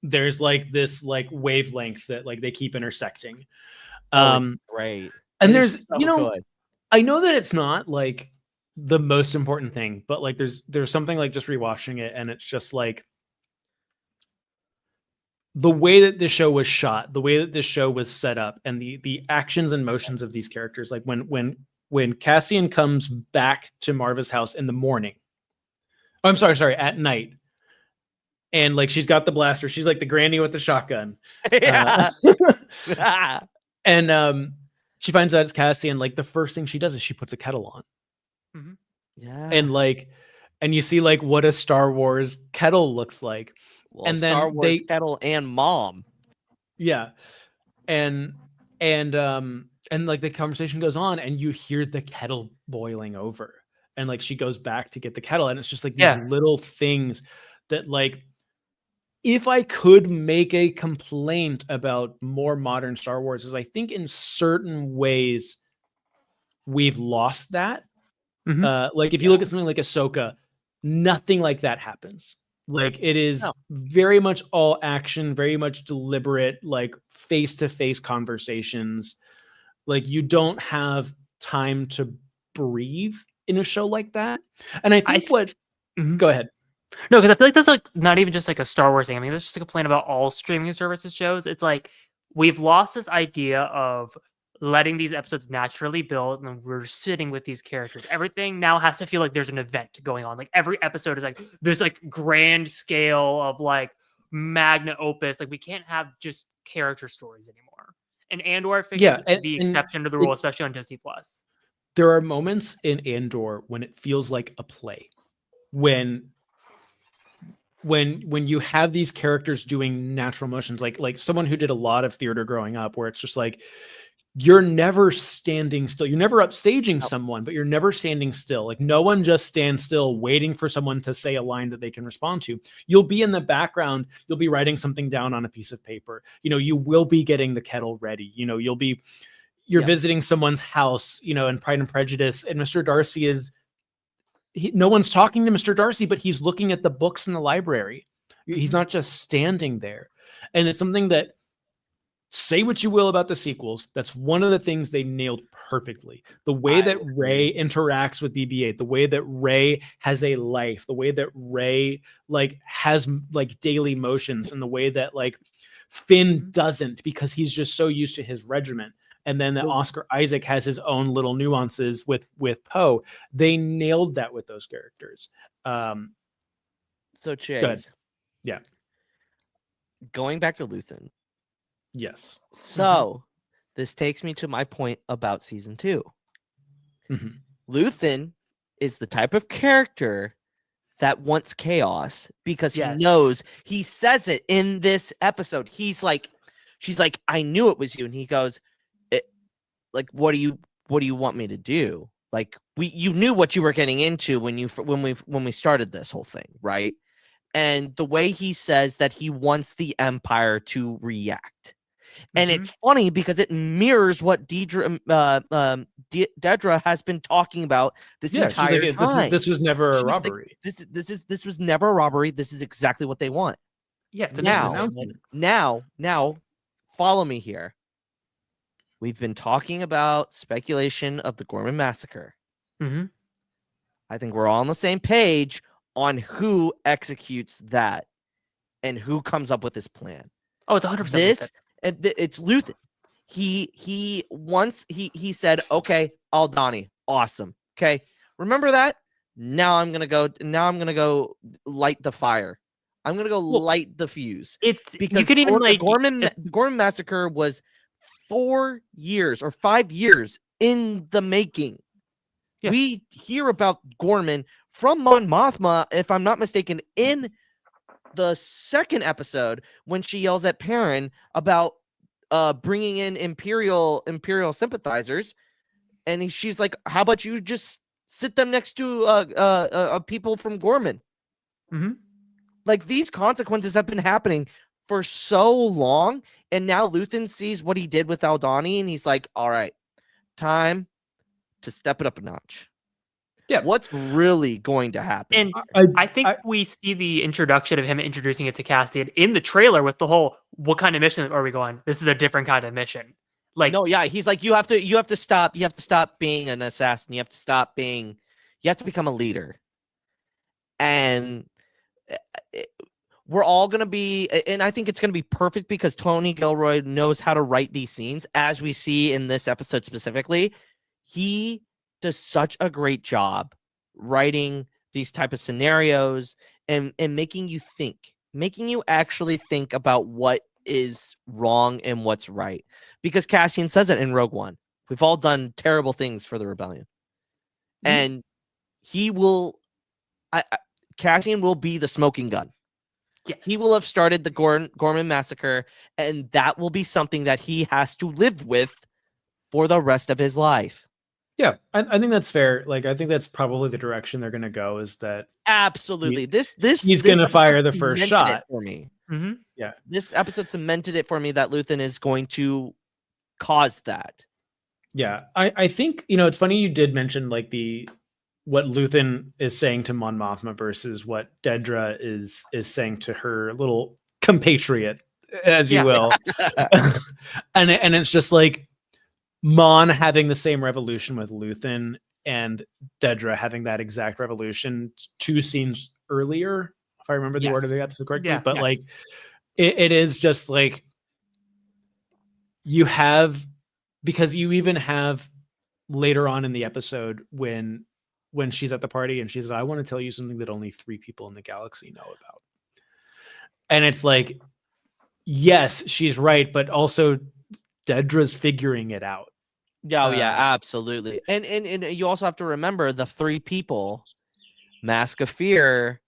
there's like this like wavelength that like they keep intersecting. Right. And there's I know that it's not like the most important thing, but like there's something like just rewatching it, and it's just like the way that this show was shot, the way that this show was set up, and the actions and motions of these characters. Like when Cassian comes back to Marva's house in the morning. Oh, I'm sorry, at night. and like she's got the blaster. She's like the granny with the shotgun. Yeah. And she finds out it's Cassie, and like the first thing she does is she puts a kettle on. Mm-hmm. Yeah. And you see like what a Star Wars kettle looks like. Well, and Star then Wars kettle and mom. Yeah. And like the conversation goes on, and you hear the kettle boiling over, and like she goes back to get the kettle, and it's just like these little things that, like, if I could make a complaint about more modern Star Wars, is I think in certain ways we've lost that. Like if you look at something like Ahsoka, nothing like that happens. Like it is very much all action, very much deliberate, like face-to-face conversations. Like you don't have time to breathe in a show like that. And I think go ahead. No, because I feel like that's like not even just like a Star Wars thing. I mean, that's just a complaint about all streaming services shows. It's like we've lost this idea of letting these episodes naturally build, and then we're sitting with these characters. Everything now has to feel like there's an event going on. Like every episode is like this like grand scale of like magna opus. Like we can't have just character stories anymore. And Andor figures the exception to the rule, especially on Disney Plus. There are moments in Andor when it feels like a play. When you have these characters doing natural motions, like someone who did a lot of theater growing up, where it's just like you're never standing still. You're never upstaging someone, but you're never standing still. Like no one just stands still waiting for someone to say a line that they can respond to. You'll be in the background. You'll be writing something down on a piece of paper. You know, you will be getting the kettle ready. You know, you're visiting someone's house, you know, in Pride and Prejudice, and Mr. Darcy no one's talking to Mr. Darcy, but he's looking at the books in the library. He's not just standing there. And it's something that, say what you will about the sequels, that's one of the things they nailed perfectly. The way that Rey interacts with BB-8, the way that Rey has a life, the way that Rey like has like daily motions, and the way that like Finn doesn't, because he's just so used to his regiment. And then that Oscar Isaac has his own little nuances with Poe. They nailed that with those characters. So Chase, yeah, going back to Luthen. Yes. So this takes me to my point about season 2. Luthen is the type of character that wants chaos because he knows, he says it in this episode. She's like, I knew it was you. And he goes, like, what do you want me to do? Like you knew what you were getting into when we started this whole thing, right? And the way he says that he wants the Empire to react. And it's funny because it mirrors what Dedra has been talking about this entire time. This was never a robbery. Like, this was never a robbery. This is exactly what they want. Yeah. Now, follow me here. We've been talking about speculation of the Gorman massacre. I think we're all on the same page on who executes that and who comes up with this plan. Oh, it's 100%. It's Luthen. He said, okay, Aldhani, awesome. Okay, remember that? Now I'm gonna go light the fire. I'm gonna go light the fuse. It's because you could even like the Gorman massacre was 4 years or 5 years in the making. Yeah. We hear about Gorman from Mon Mothma, if I'm not mistaken, in the second episode when she yells at Perrin about bringing in imperial sympathizers, and she's like, "How about you just sit them next to people from Gorman?" Like these consequences have been happening for so long, and now Luthen sees what he did with Aldhani, and he's like, "All right, time to step it up a notch." Yeah, what's really going to happen? And I think we see the introduction of him introducing it to Cassian in the trailer with the whole, what kind of mission are we going? This is a different kind of mission. Like, no, yeah, he's like, you have to stop being an assassin. You have to become a leader. And we're all going to be, and I think it's going to be perfect because Tony Gilroy knows how to write these scenes, as we see in this episode specifically. He does such a great job writing these type of scenarios and making you think. making you actually think about what is wrong and what's right. Because Cassian says it in Rogue One. We've all done terrible things for the rebellion. And he will Cassian will be the smoking gun. Yes. He will have started the Gorman massacre, and that will be something that he has to live with for the rest of his life. Yeah, I think that's fair. Like, I think that's probably the direction they're going to go. Is that absolutely he's going to fire the first shot for me. Yeah, this episode cemented it for me that Luthen is going to cause that. Yeah, I think it's funny you did mention like what Luthen is saying to Mon Mothma versus what Dedra is saying to her little compatriot, as you will. and it's just like Mon having the same revolution with Luthen and Dedra having that exact revolution 2 scenes earlier, if I remember the order of the episode correctly. Yeah, but like it is just like you have, because you even have later on in the episode when she's at the party and she's, I want to tell you something that only 3 people in the galaxy know about. And it's like, yes, she's right, but also Dedra's figuring it out. Oh yeah, absolutely. And you also have to remember the 3 people, Mask of Fear.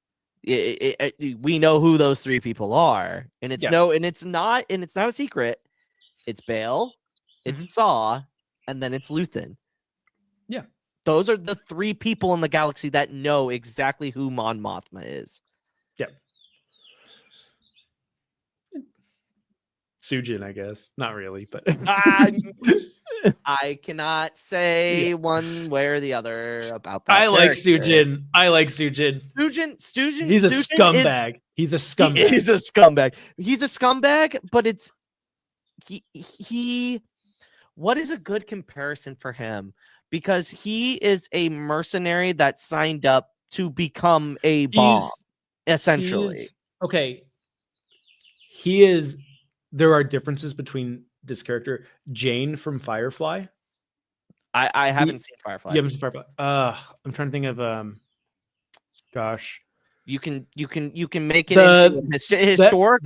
We know who those 3 people are, and it's not a secret. It's Bail, it's Saw, and then it's Luthen. Yeah, those are the 3 people in the galaxy that know exactly who Mon Mothma is. Yep. Sujin, I guess. Not really, but I cannot say one way or the other about that. I like Sujin. Sujin. He's a scumbag. He's a scumbag. He's a scumbag. He's a scumbag, but it's he what is a good comparison for him? Because he is a mercenary that signed up to become a bomb, essentially. Okay. He is. There are differences between this character, Jane from Firefly. I haven't seen Firefly. You haven't seen Firefly. I'm trying to think of gosh. You can make it into historical.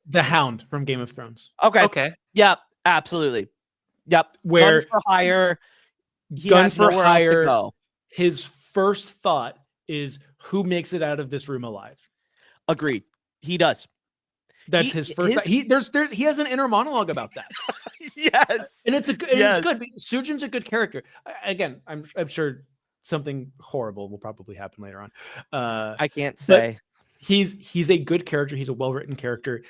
The Hound from Game of Thrones. Okay. Yep. Absolutely. Yep. Where Gun for hire. Gun for hire. His first thought is, who makes it out of this room alive? Agreed. He does. That's his first. He has an inner monologue about that. Yes, and it's good. Sujin's a good character. Again, I'm sure something horrible will probably happen later on. I can't say. He's a good character. He's a well-written character.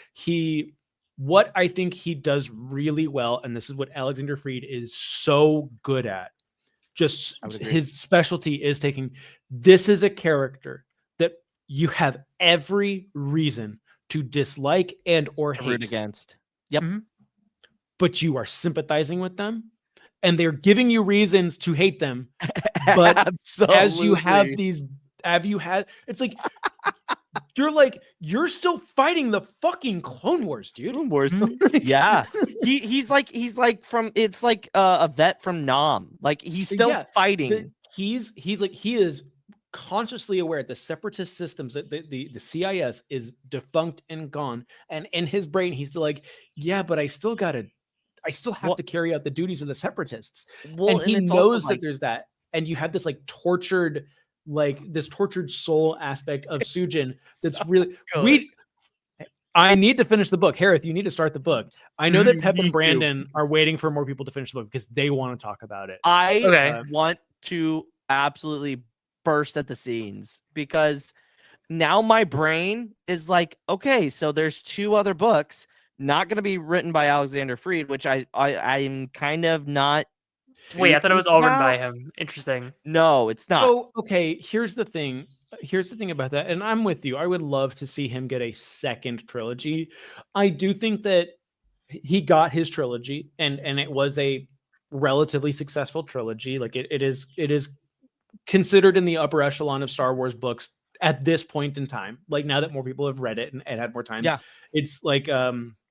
What I think he does really well, and this is what Alexander Freed is so good at. Just his specialty is taking. This is a character that you have every reason to dislike and or hate against. Yep. But you are sympathizing with them and they're giving you reasons to hate them. But absolutely. As you had, it's like, you're still fighting the fucking Clone Wars, dude. Clone Wars. Yeah. He's like it's like a vet from Nam. Like he's still fighting. He is consciously aware the separatist systems, that the CIS is defunct and gone, and in his brain he's still like, yeah, but I still have to carry out the duties of the separatists. And he knows that there's that, and you have this tortured soul aspect of Sujin that's really I need to finish the book. Hereth, you need to start the book. I know that Pep and Brandon are waiting for more people to finish the book because they want to talk about it. I want to absolutely burst at the seams, because now my brain is like, okay, so there's 2 other books not going to be written by Alexander Freed, which I'm kind of not. Wait, I thought it was all written by him. Interesting. No, it's not. So okay, here's the thing about that, and I'm with you. I would love to see him get a second trilogy. I do think that he got his trilogy, and it was a relatively successful trilogy. Like it is considered in the upper echelon of Star Wars books at this point in time. Like now that more people have read it and had more time, it's like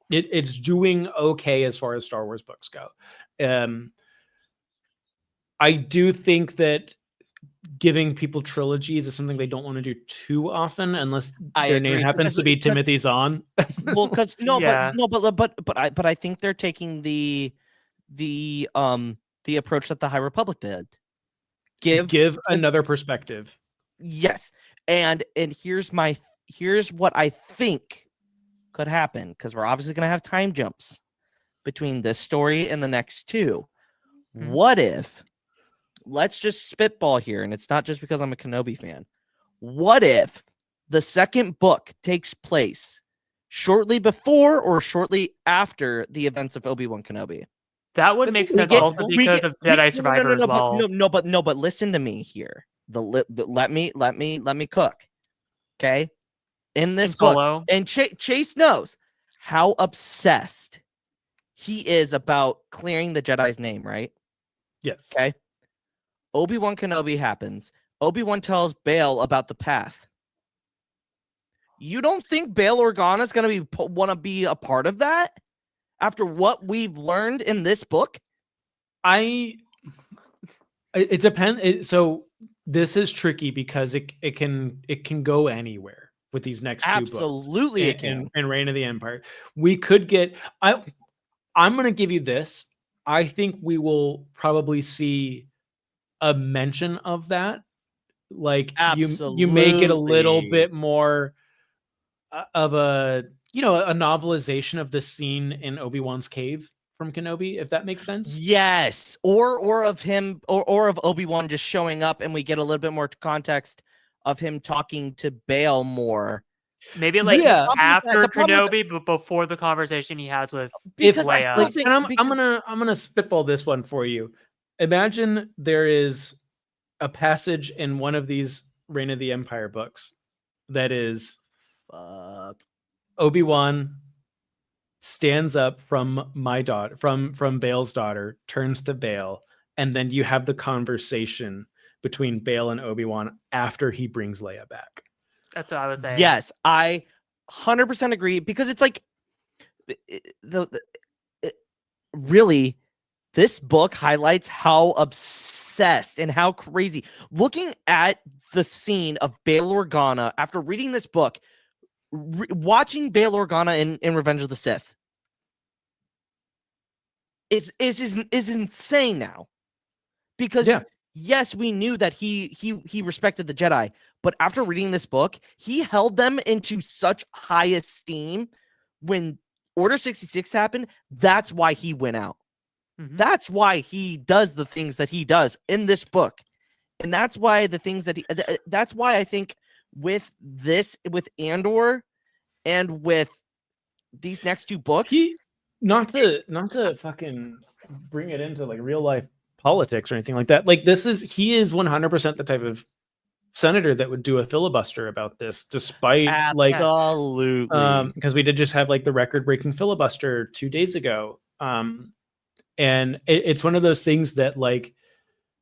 it's doing okay as far as Star Wars books go. I do think that giving people trilogies is something they don't want to do too often, unless their name agree, happens to be Timothy Zahn. Well, because Yeah. but I think they're taking the approach that the High Republic did. Give another perspective. Yes, and here's what I think could happen, because we're obviously going to have time jumps between this story and the next two. What if, let's just spitball here, and it's not just because I'm a Kenobi fan. What if the second book takes place shortly before or shortly after the events of Obi-Wan Kenobi? That would make sense also because of Jedi Survivor as well. But listen to me here. Let me cook. Okay? In this book, and Chase knows how obsessed he is about clearing the Jedi's name, right? Yes. Okay. Obi-Wan Kenobi happens. Obi-Wan tells Bail about the path. You don't think Bail Organa is going to want to be a part of that after what we've learned in this book? It depends. So this is tricky because it can go anywhere with these next two books. Absolutely, it can. And Reign of the Empire. We could get. I'm going to give you this. I think we will probably see a mention of that. Like you make it a little bit more of a novelization of the scene in Obi-Wan's cave from Kenobi, if that makes sense. Yes, or of him or of Obi-Wan just showing up, and we get a little bit more context of him talking to Bail more. Maybe after Kenobi, but before the conversation he has with Leia. I'm gonna spitball this one for you. Imagine there is a passage in one of these Reign of the Empire books that is Obi-Wan stands up from Bail's daughter, turns to Bail, and then you have the conversation between Bail and Obi-Wan after he brings Leia back. That's what I was saying. Yes, I 100% agree, because it's like really, this book highlights how obsessed and how crazy. Looking at the scene of Bail Organa after reading this book, watching Bail Organa in Revenge of the Sith is insane now, because yes, we knew that he respected the Jedi, but after reading this book, he held them into such high esteem. When Order 66 happened, that's why he went out. Mm-hmm. That's why he does the things that he does in this book. And that's why that's why I think with Andor and with these next two books, not to fucking bring it into like real life politics or anything like that. Like he is 100% the type of senator that would do a filibuster about this, despite absolutely, because we did just have like the record-breaking filibuster 2 days ago. And it's one of those things that like,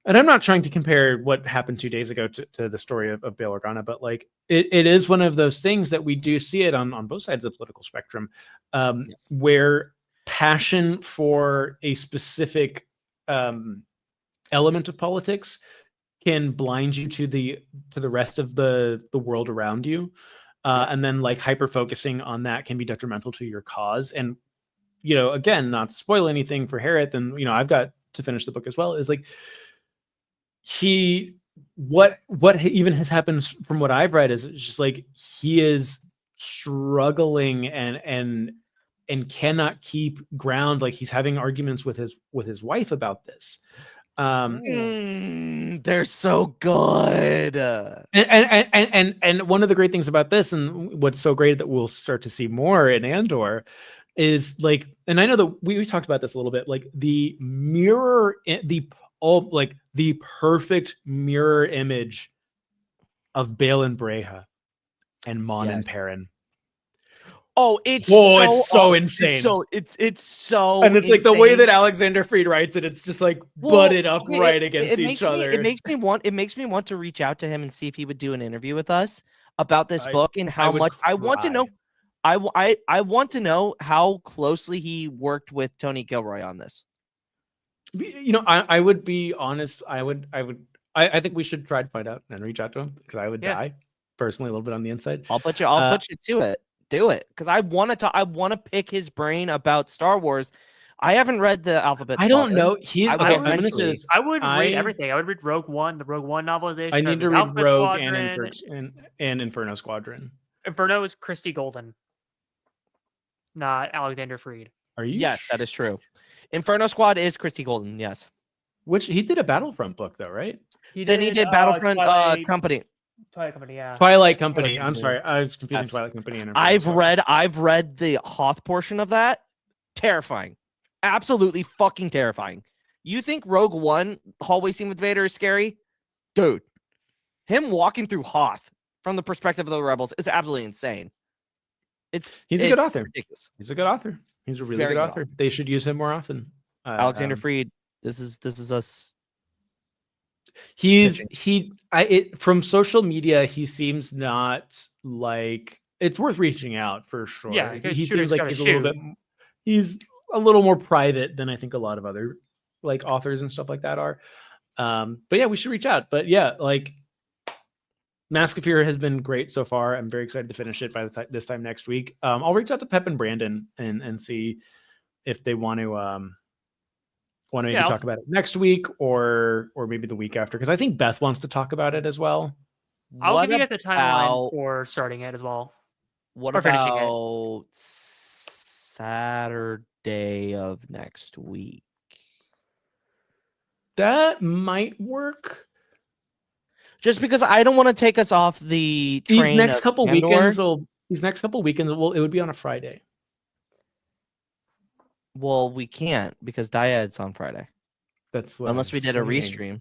and I'm not trying to compare what happened 2 days ago to the story of Bail Organa, but like it is one of those things that we do see it on both sides of the political spectrum, where passion for a specific element of politics can blind you to the rest of the world around you, and then like hyper focusing on that can be detrimental to your cause. And again, not to spoil anything for Hereth, and I've got to finish the book as well, is like what even has happened from what I've read is just like he is struggling and cannot keep ground. Like he's having arguments with his wife about this. They're so good. And one of the great things about this, and what's so great that we'll start to see more in Andor, is like, and I know that we talked about this a little bit, like the perfect mirror image of Bail and Breha and Mon and Perrin. Oh, it's so insane. It's so, and it's insane. Like the way that Alexander Freed writes it, it's just like butted up right against each other. It makes me want to reach out to him and see if he would do an interview with us about this book, and how much I want to know. I want to know how closely he worked with Tony Gilroy on this. I would be honest. I would I think we should try to find out and reach out to him because I would die personally a little bit on the inside. I'll put you to it. Do it because I want to pick his brain about Star Wars. I haven't read the Alphabet. I don't know. I would read everything. I would read Rogue One, the Rogue One novelization. I need to read Rogue and Inferno Squadron. Inferno is Christy Golden, not Alexander Freed. Are you? Yes, that is true. Inferno Squad is Christy Golden. Yes. Which he did a Battlefront book though, right? He did Battlefront Company. Twilight Company, yeah. Twilight Company. I'm sorry, I was confusing Twilight Company and Inferno I've read the Hoth portion of that. Terrifying. Absolutely fucking terrifying. You think Rogue One hallway scene with Vader is scary? Dude, him walking through Hoth from the perspective of the rebels is absolutely insane. He's a good author. Ridiculous. He's a good authher. He's a really good author. They should use him more often. Alexander Freed. This is us. From social media, he seems not like it's worth reaching out for sure. Yeah, he seems like he's a little more private than I think a lot of other like authors and stuff like that are. But yeah, we should reach out. But yeah, like Mask of Fear has been great so far. I'm very excited to finish it by this time next week. I'll reach out to Pep and Brandon and see if they want to maybe talk about it next week or maybe the week after, because I think Beth wants to talk about it as well. I'll give you guys the timeline for starting it as well. What about Saturday of next week? That might work. Just because I don't want to take us off the train. These next couple weekends, it would be on a Friday. Well, we can't because Dyad's on Friday. That's what unless we did a restream.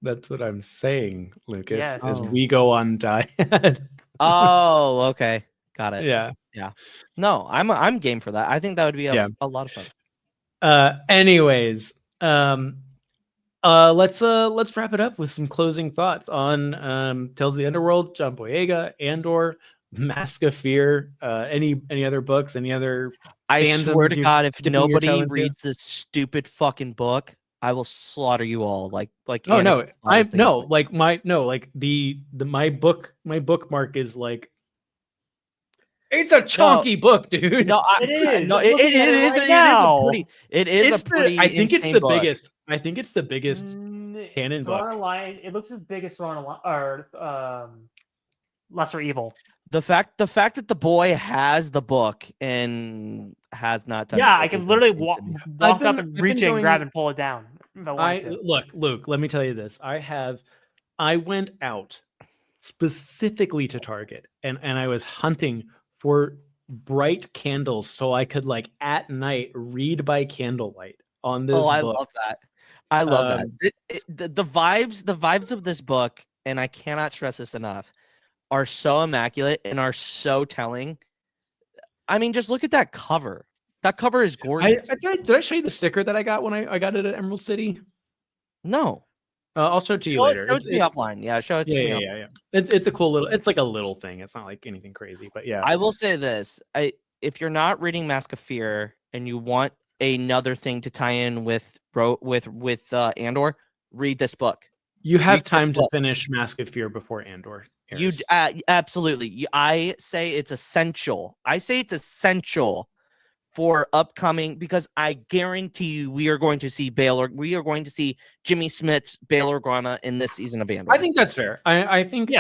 That's what I'm saying, Lucas. Yes. As we go on Dyad. Oh, okay. Got it. Yeah. No, I'm game for that. I think that would be a lot of fun. Anyways, let's wrap it up with some closing thoughts on Tales of the Underworld, John Boyega, Andor, Mask of Fear, any other books, any other. I swear to God, if nobody reads this stupid fucking book, I will slaughter you all. Like. Oh no, my bookmark is like. It's a chunky book, dude. No, it is. No, it is. It is a pretty. I think it's the book. biggest. I think it's the biggest canon book. It looks as big as Throne or Lesser Evil. The fact that the boy has the book and has not touched I can literally walk up and reach in, grab and pull it down. Look, Luke, let me tell you this. I went out specifically to Target and I was hunting for bright candles so I could like at night read by candlelight on this book. I love that. I love that. The vibes of this book, and I cannot stress this enough, are so immaculate and are so telling. I mean, just look at that cover. That cover is gorgeous. Did I show you the sticker that I got when I got it at Emerald City? No. I'll show it to you later. Show it to me offline. Yeah, show it to me. Yeah. It's a cool little. It's like a little thing. It's not like anything crazy, but yeah. I will say this: if you're not reading Mask of Fear and you want another thing to tie in with Andor, read this book. You have time to finish Mask of Fear before Andor airs. You absolutely. I say it's essential. For upcoming, because I guarantee you we are going to see Jimmy Smith's Bail Organa in this season of Andor. I think that's fair. I think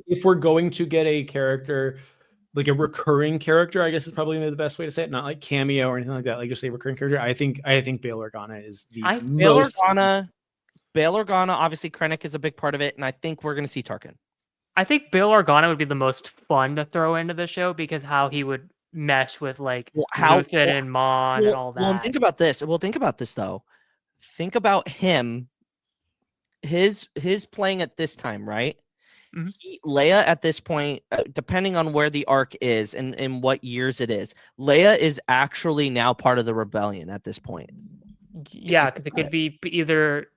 if we're going to get a character, like a recurring character, I guess is probably the best way to say it, not like cameo or anything like that, like just a recurring character. I think Bail Organa is the Bail Organa, obviously Krennic is a big part of it, and I think we're going to see Tarkin. I think Bail Organa would be the most fun to throw into the show because how he would mesh with like Luthen and Mon and all that. Well, think about this. Though. Think about him. His playing at this time, right? Mm-hmm. Leia at this point, depending on where the arc is and in what years it is, Leia is actually now part of the rebellion at this point. Yeah, because it could be either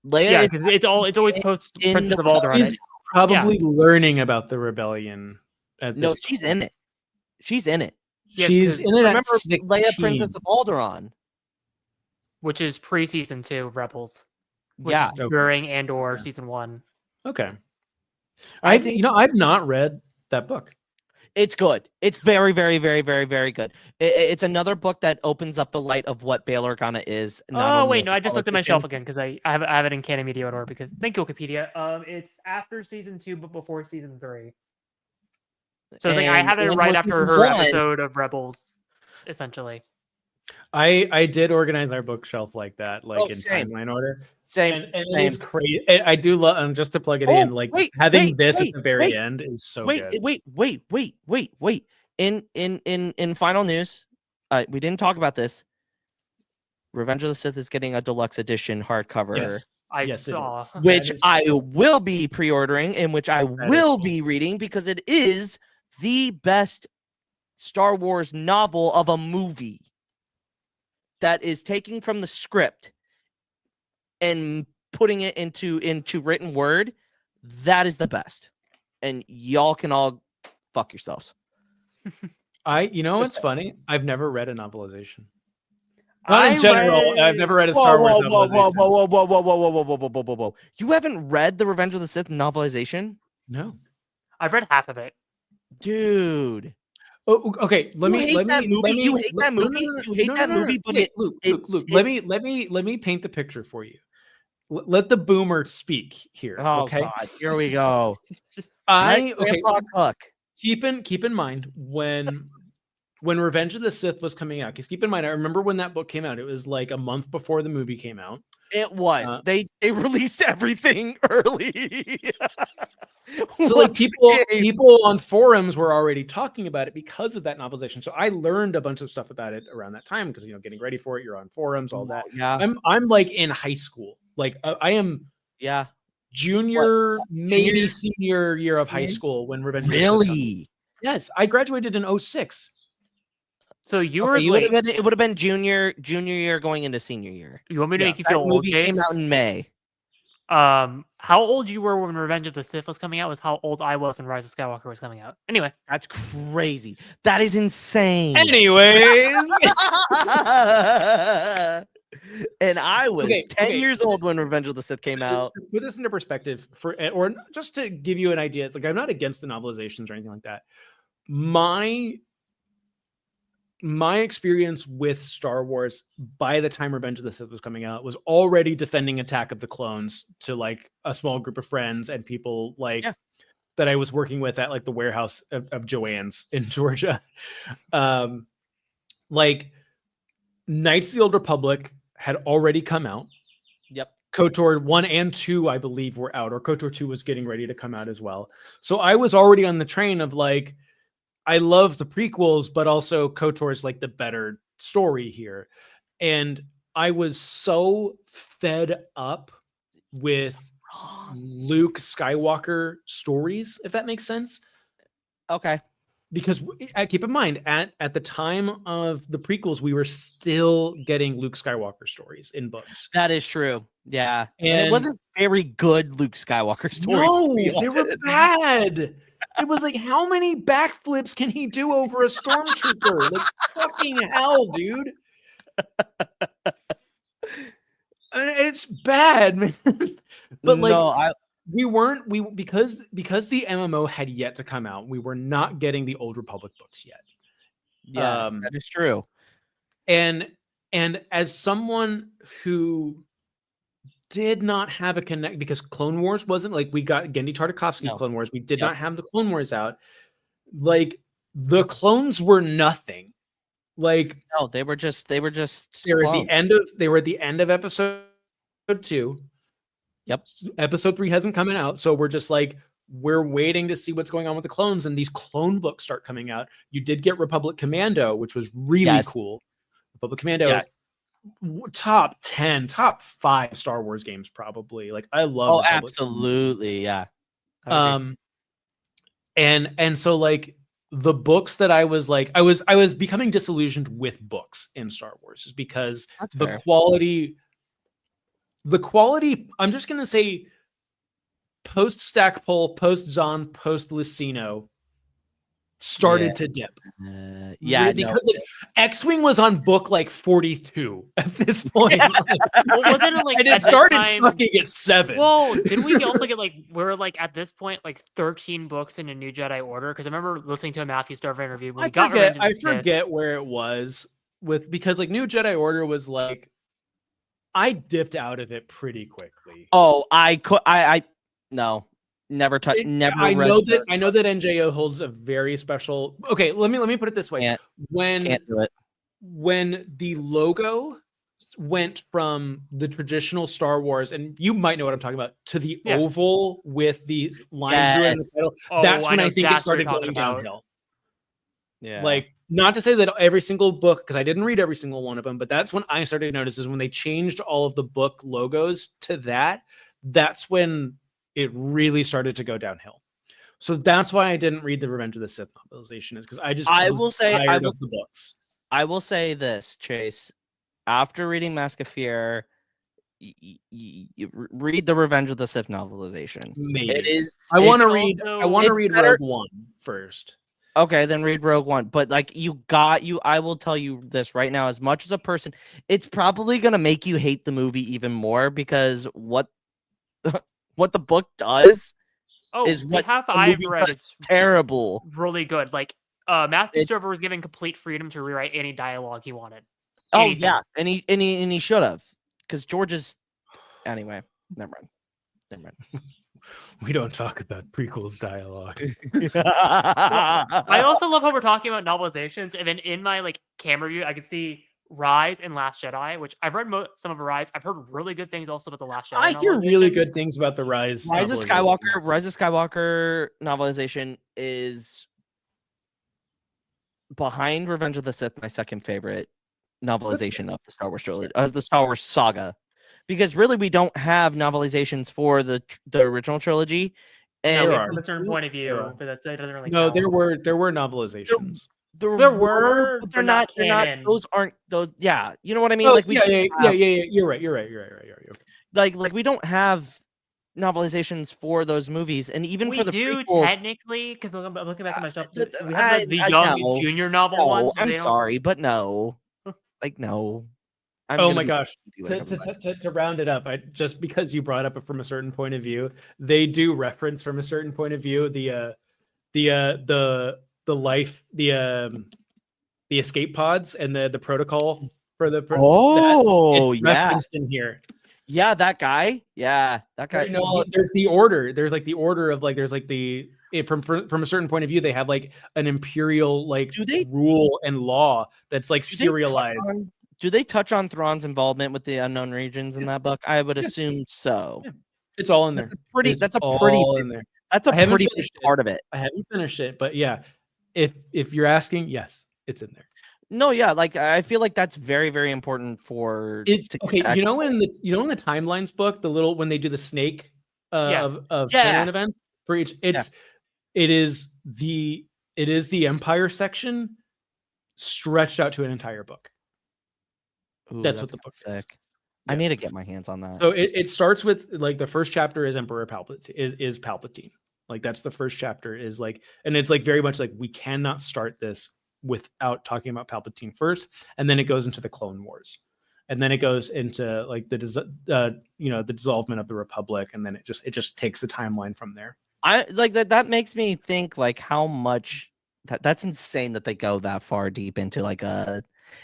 Leia. Yeah, because it's always post Princess of Alderaan. She's probably learning about the rebellion. She's in it. She's in it. Yeah, she's in it. Remember Leia, Princess of Alderaan, which is pre-season 2 Rebels. which is during Andor season 1. Okay. I've not read that book. It's good. It's very, very, very, very, very good. It's another book that opens up the light of what Bail Organa is. Oh wait, no, I just looked at my shelf again because I have it in Canon Media order because thank you Wikipedia. It's after season 2 but before season 3. So I have it right after her episode of Rebels, essentially. I did organize our bookshelf like that, like in timeline order. Same. And it is crazy. I do love, just to plug it in, like having this at the very end is so good. Wait. In final news, we didn't talk about this. Revenge of the Sith is getting a deluxe edition hardcover. Yes, I saw. Which I will be pre-ordering and which I will be reading because it is the best Star Wars novel of a movie that is taking from the script and putting it into written word. That is the best. And y'all can all fuck yourselves. It's funny. I've never read a novelization. Not in general. I've never read a Star Wars novelization. Whoa. You haven't read the Revenge of the Sith novelization? No. I've read half of it. Dude. Oh, okay. You hate that movie, but Luke, let me paint the picture for you. Let the boomer speak here. Oh, okay. God. Here we go. Keep in mind when Revenge of the Sith was coming out, because keep in mind, I remember when that book came out, it was like a month before the movie came out. It was. They released everything early. So like people on forums were already talking about it because of that novelization. So I learned a bunch of stuff about it around that time because getting ready for it, you're on forums, all that. Yeah. I'm like in high school. Like I am junior, maybe senior year of high school when Revenge of the Sith came out. Yes, I graduated in 2006. So you were it would have been junior year going into senior year. You want me to make you feel old? Movie came out in May. How old you were when Revenge of the Sith was coming out was how old I was when Rise of Skywalker was coming out. Anyway, that's crazy. That is insane. Anyways, and I was 10 years old when Revenge of the Sith came out. To put this into perspective, or just to give you an idea, it's like I'm not against the novelizations or anything like that. My experience with Star Wars by the time Revenge of the Sith was coming out was already defending Attack of the Clones to like a small group of friends and people that I was working with at like the warehouse of Joanne's in Georgia. Like Knights of the Old Republic had already come out. Yep. KOTOR 1 and 2, I believe, were out, or KOTOR 2 was getting ready to come out as well. So I was already on the train of like, I love the prequels, but also KOTOR is like the better story here. And I was so fed up with Luke Skywalker stories, if that makes sense. Okay. Because keep in mind, at the time of the prequels, we were still getting Luke Skywalker stories in books. That is true. Yeah. And it wasn't very good Luke Skywalker stories. No, they were bad. It was like, how many backflips can he do over a stormtrooper? Like, fucking hell, dude. It's bad, man. But like, because the MMO had yet to come out, we were not getting the Old Republic books yet. Yes, that is true. And as someone who did not have a connect, because Clone Wars wasn't like, we got Genndy Tartakovsky Clone Wars. We did not have the Clone Wars out. Like the clones were nothing. Like no, they were at the end of episode 2. Yep. Episode 3 hasn't come out. So we're just like, we're waiting to see what's going on with the clones. And these clone books start coming out. You did get Republic Commando, which was really cool. Republic Commando. Top 10, top 5 Star Wars games, probably. Like I love. Oh, absolutely, yeah. And so like the books that I was like, I was becoming disillusioned with books in Star Wars, is because the quality. I'm just gonna say, post Stackpole, post Zahn, post Lucino, started to dip. Because X-Wing was on book like 42 at this point. Wasn't it like and it started sucking at 7. Well, didn't we also get like we're like at this point like 13 books in a New Jedi Order? Because I remember listening to a Matthew Starver interview when I forget where it was because like New Jedi Order was like I dipped out of it pretty quickly. Oh, no. Never touch. Never. I know that NJO holds a very special. Okay, let me put it this way. Can't do it. When the logo went from the traditional Star Wars, and you might know what I'm talking about, to the oval with the line through in the title. That's when I think it started going downhill. Yeah. Like, not to say that every single book, because I didn't read every single one of them, but that's when I started to notice is when they changed all of the book logos to that. That's when it really started to go downhill. So that's why I didn't read the Revenge of the Sith novelization, is because I will say tired of the books. I will say this, Chase. After reading Mask of Fear, you read the Revenge of the Sith novelization. Maybe. It is. I want to read Rogue One first. Okay, then read Rogue One. But like I will tell you this right now, as much as a person, it's probably gonna make you hate the movie even more because what the book does is what half I've read is terrible. Really good. Like Matthew Stover was given complete freedom to rewrite any dialogue he wanted. Anything. Oh yeah, and he should have, because George is anyway. Never mind. We don't talk about prequels dialogue. I also love how we're talking about novelizations, and then in my like camera view, I could see Rise and Last Jedi, which I've read some of Rise. I've heard really good things also about the Last Jedi. I hear really good things about the Rise. Rise of Skywalker novelization is behind Revenge of the Sith, my second favorite novelization of the Star Wars trilogy, the Star Wars saga, because really we don't have novelizations for the original trilogy. And from a certain point of view, but that doesn't really. No, there were novelizations. There were, but they're not. Those aren't those. Yeah, you know what I mean. Like You're right. Like we don't have novelizations for those movies, and even for the prequels, technically, because I'm looking back at my stuff. We have the young junior novel ones. I'm sorry, but no, like no. My gosh! To round it up, just because you brought up it from a certain point of view, they do reference from a certain point of view the escape pods and the protocol for the referenced in here. Yeah, that guy. Yeah, that guy. No, there's the order. There's like the order of like from a certain point of view, they have like an imperial rule and law that's like serialized. Do they touch on Thrawn's involvement with the unknown regions in that book? I would assume so. Yeah. It's all in there. That's a pretty big part of it. I haven't finished it, but yeah, if you're asking, yes, it's in there. No, yeah, like I feel like that's very, very important for. It's okay. You know in the timelines book, the little when they do the snake of canon event for each, it is the Empire section stretched out to an entire book. Ooh, that's what the book is. Yeah. I need to get my hands on that. So it starts with like the first chapter is Emperor Palpatine is Palpatine. Like that's the first chapter is like, and it's like very much like we cannot start this without talking about Palpatine first, and then it goes into the Clone Wars, and then it goes into like the dissolvement of the Republic, and then it just takes the timeline from there. I like that. That makes me think like how much that's insane that they go that far deep into like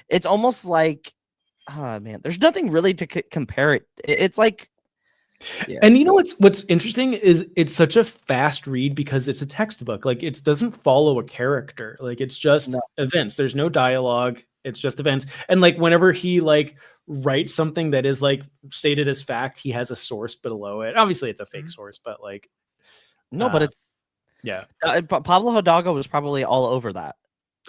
it's almost like. Oh man, there's nothing really to compare it. It's like, and you know what's interesting is it's such a fast read because it's a textbook. Like it doesn't follow a character. Like it's just events. There's no dialogue. It's just events. And like whenever he like writes something that is like stated as fact, he has a source below it. Obviously, it's a fake source, but like but it's Pablo Hidalgo was probably all over that.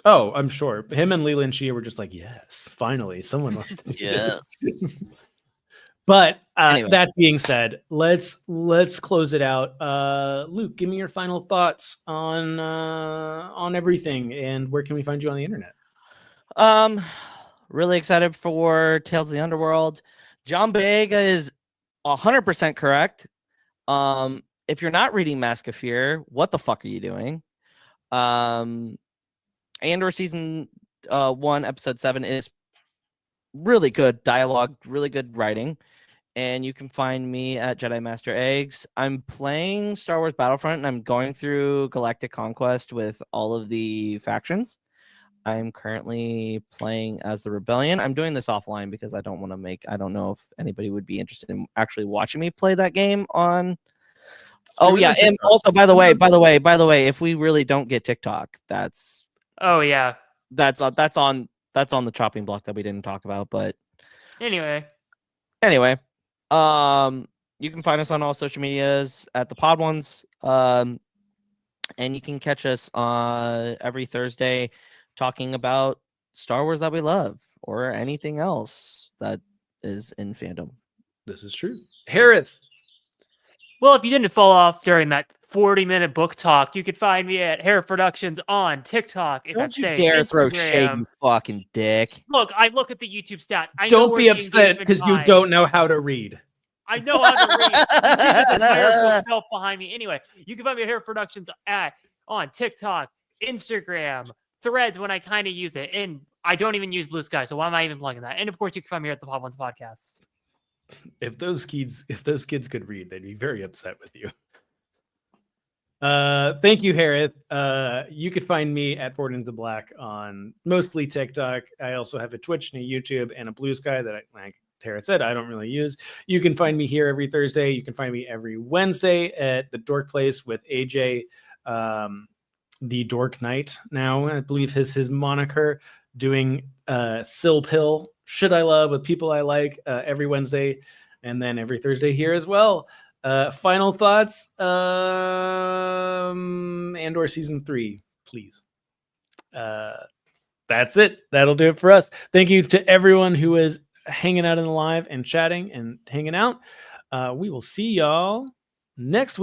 Oh, I'm sure. Him and Leland Shea were just like, yes, finally, someone wants to do this. But anyway. That being said, let's close it out. Luke, give me your final thoughts on everything, and where can we find you on the internet? Really excited for Tales of the Underworld. John Boyega is 100% correct. If you're not reading Mask of Fear, what the fuck are you doing? Andor season 1, episode 7 is really good dialogue, really good writing. And you can find me at Jedi Master Eggs. I'm playing Star Wars Battlefront, and I'm going through Galactic Conquest with all of the factions. I'm currently playing as the Rebellion. I'm doing this offline because I don't know if anybody would be interested in actually watching me play that game on. Oh yeah, and also by the way, if we really don't get TikTok, that's on the chopping block that we didn't talk about. But anyway. You can find us on all social medias at the Pod Ones. And you can catch us every Thursday talking about Star Wars that we love or anything else that is in fandom. This is true. Hereth. Well, if you didn't fall off during that 40-minute book talk, you could find me at Hereth Productions on TikTok. Don't you dare throw shade, you fucking dick. Look, I look at the YouTube stats. Don't be upset because you don't know how to read. I know how to read. You see this bookshelf behind me. Anyway, you can find me at Hereth Productions on TikTok, Instagram, Threads when I kind of use it. And I don't even use Blue Sky, so why am I even plugging that? And of course, you can find me here at the Pod Ones Podcast. If those kids could read, they'd be very upset with you. Thank you, Hereth. You could find me at Forward Into Black on mostly TikTok. I also have a Twitch and a YouTube and a Blue Sky that like Hereth said, I don't really use. You can find me here every Thursday. You can find me every Wednesday at the Dork Place with AJ, the Dork Knight. Now, I believe his moniker, doing Sill Pill, Should I Love with people I like every Wednesday, and then every Thursday here as well. Final thoughts. Andor season 3, please. That's it. That'll do it for us. Thank you to everyone who is hanging out in the live and chatting and hanging out. We will see y'all next week.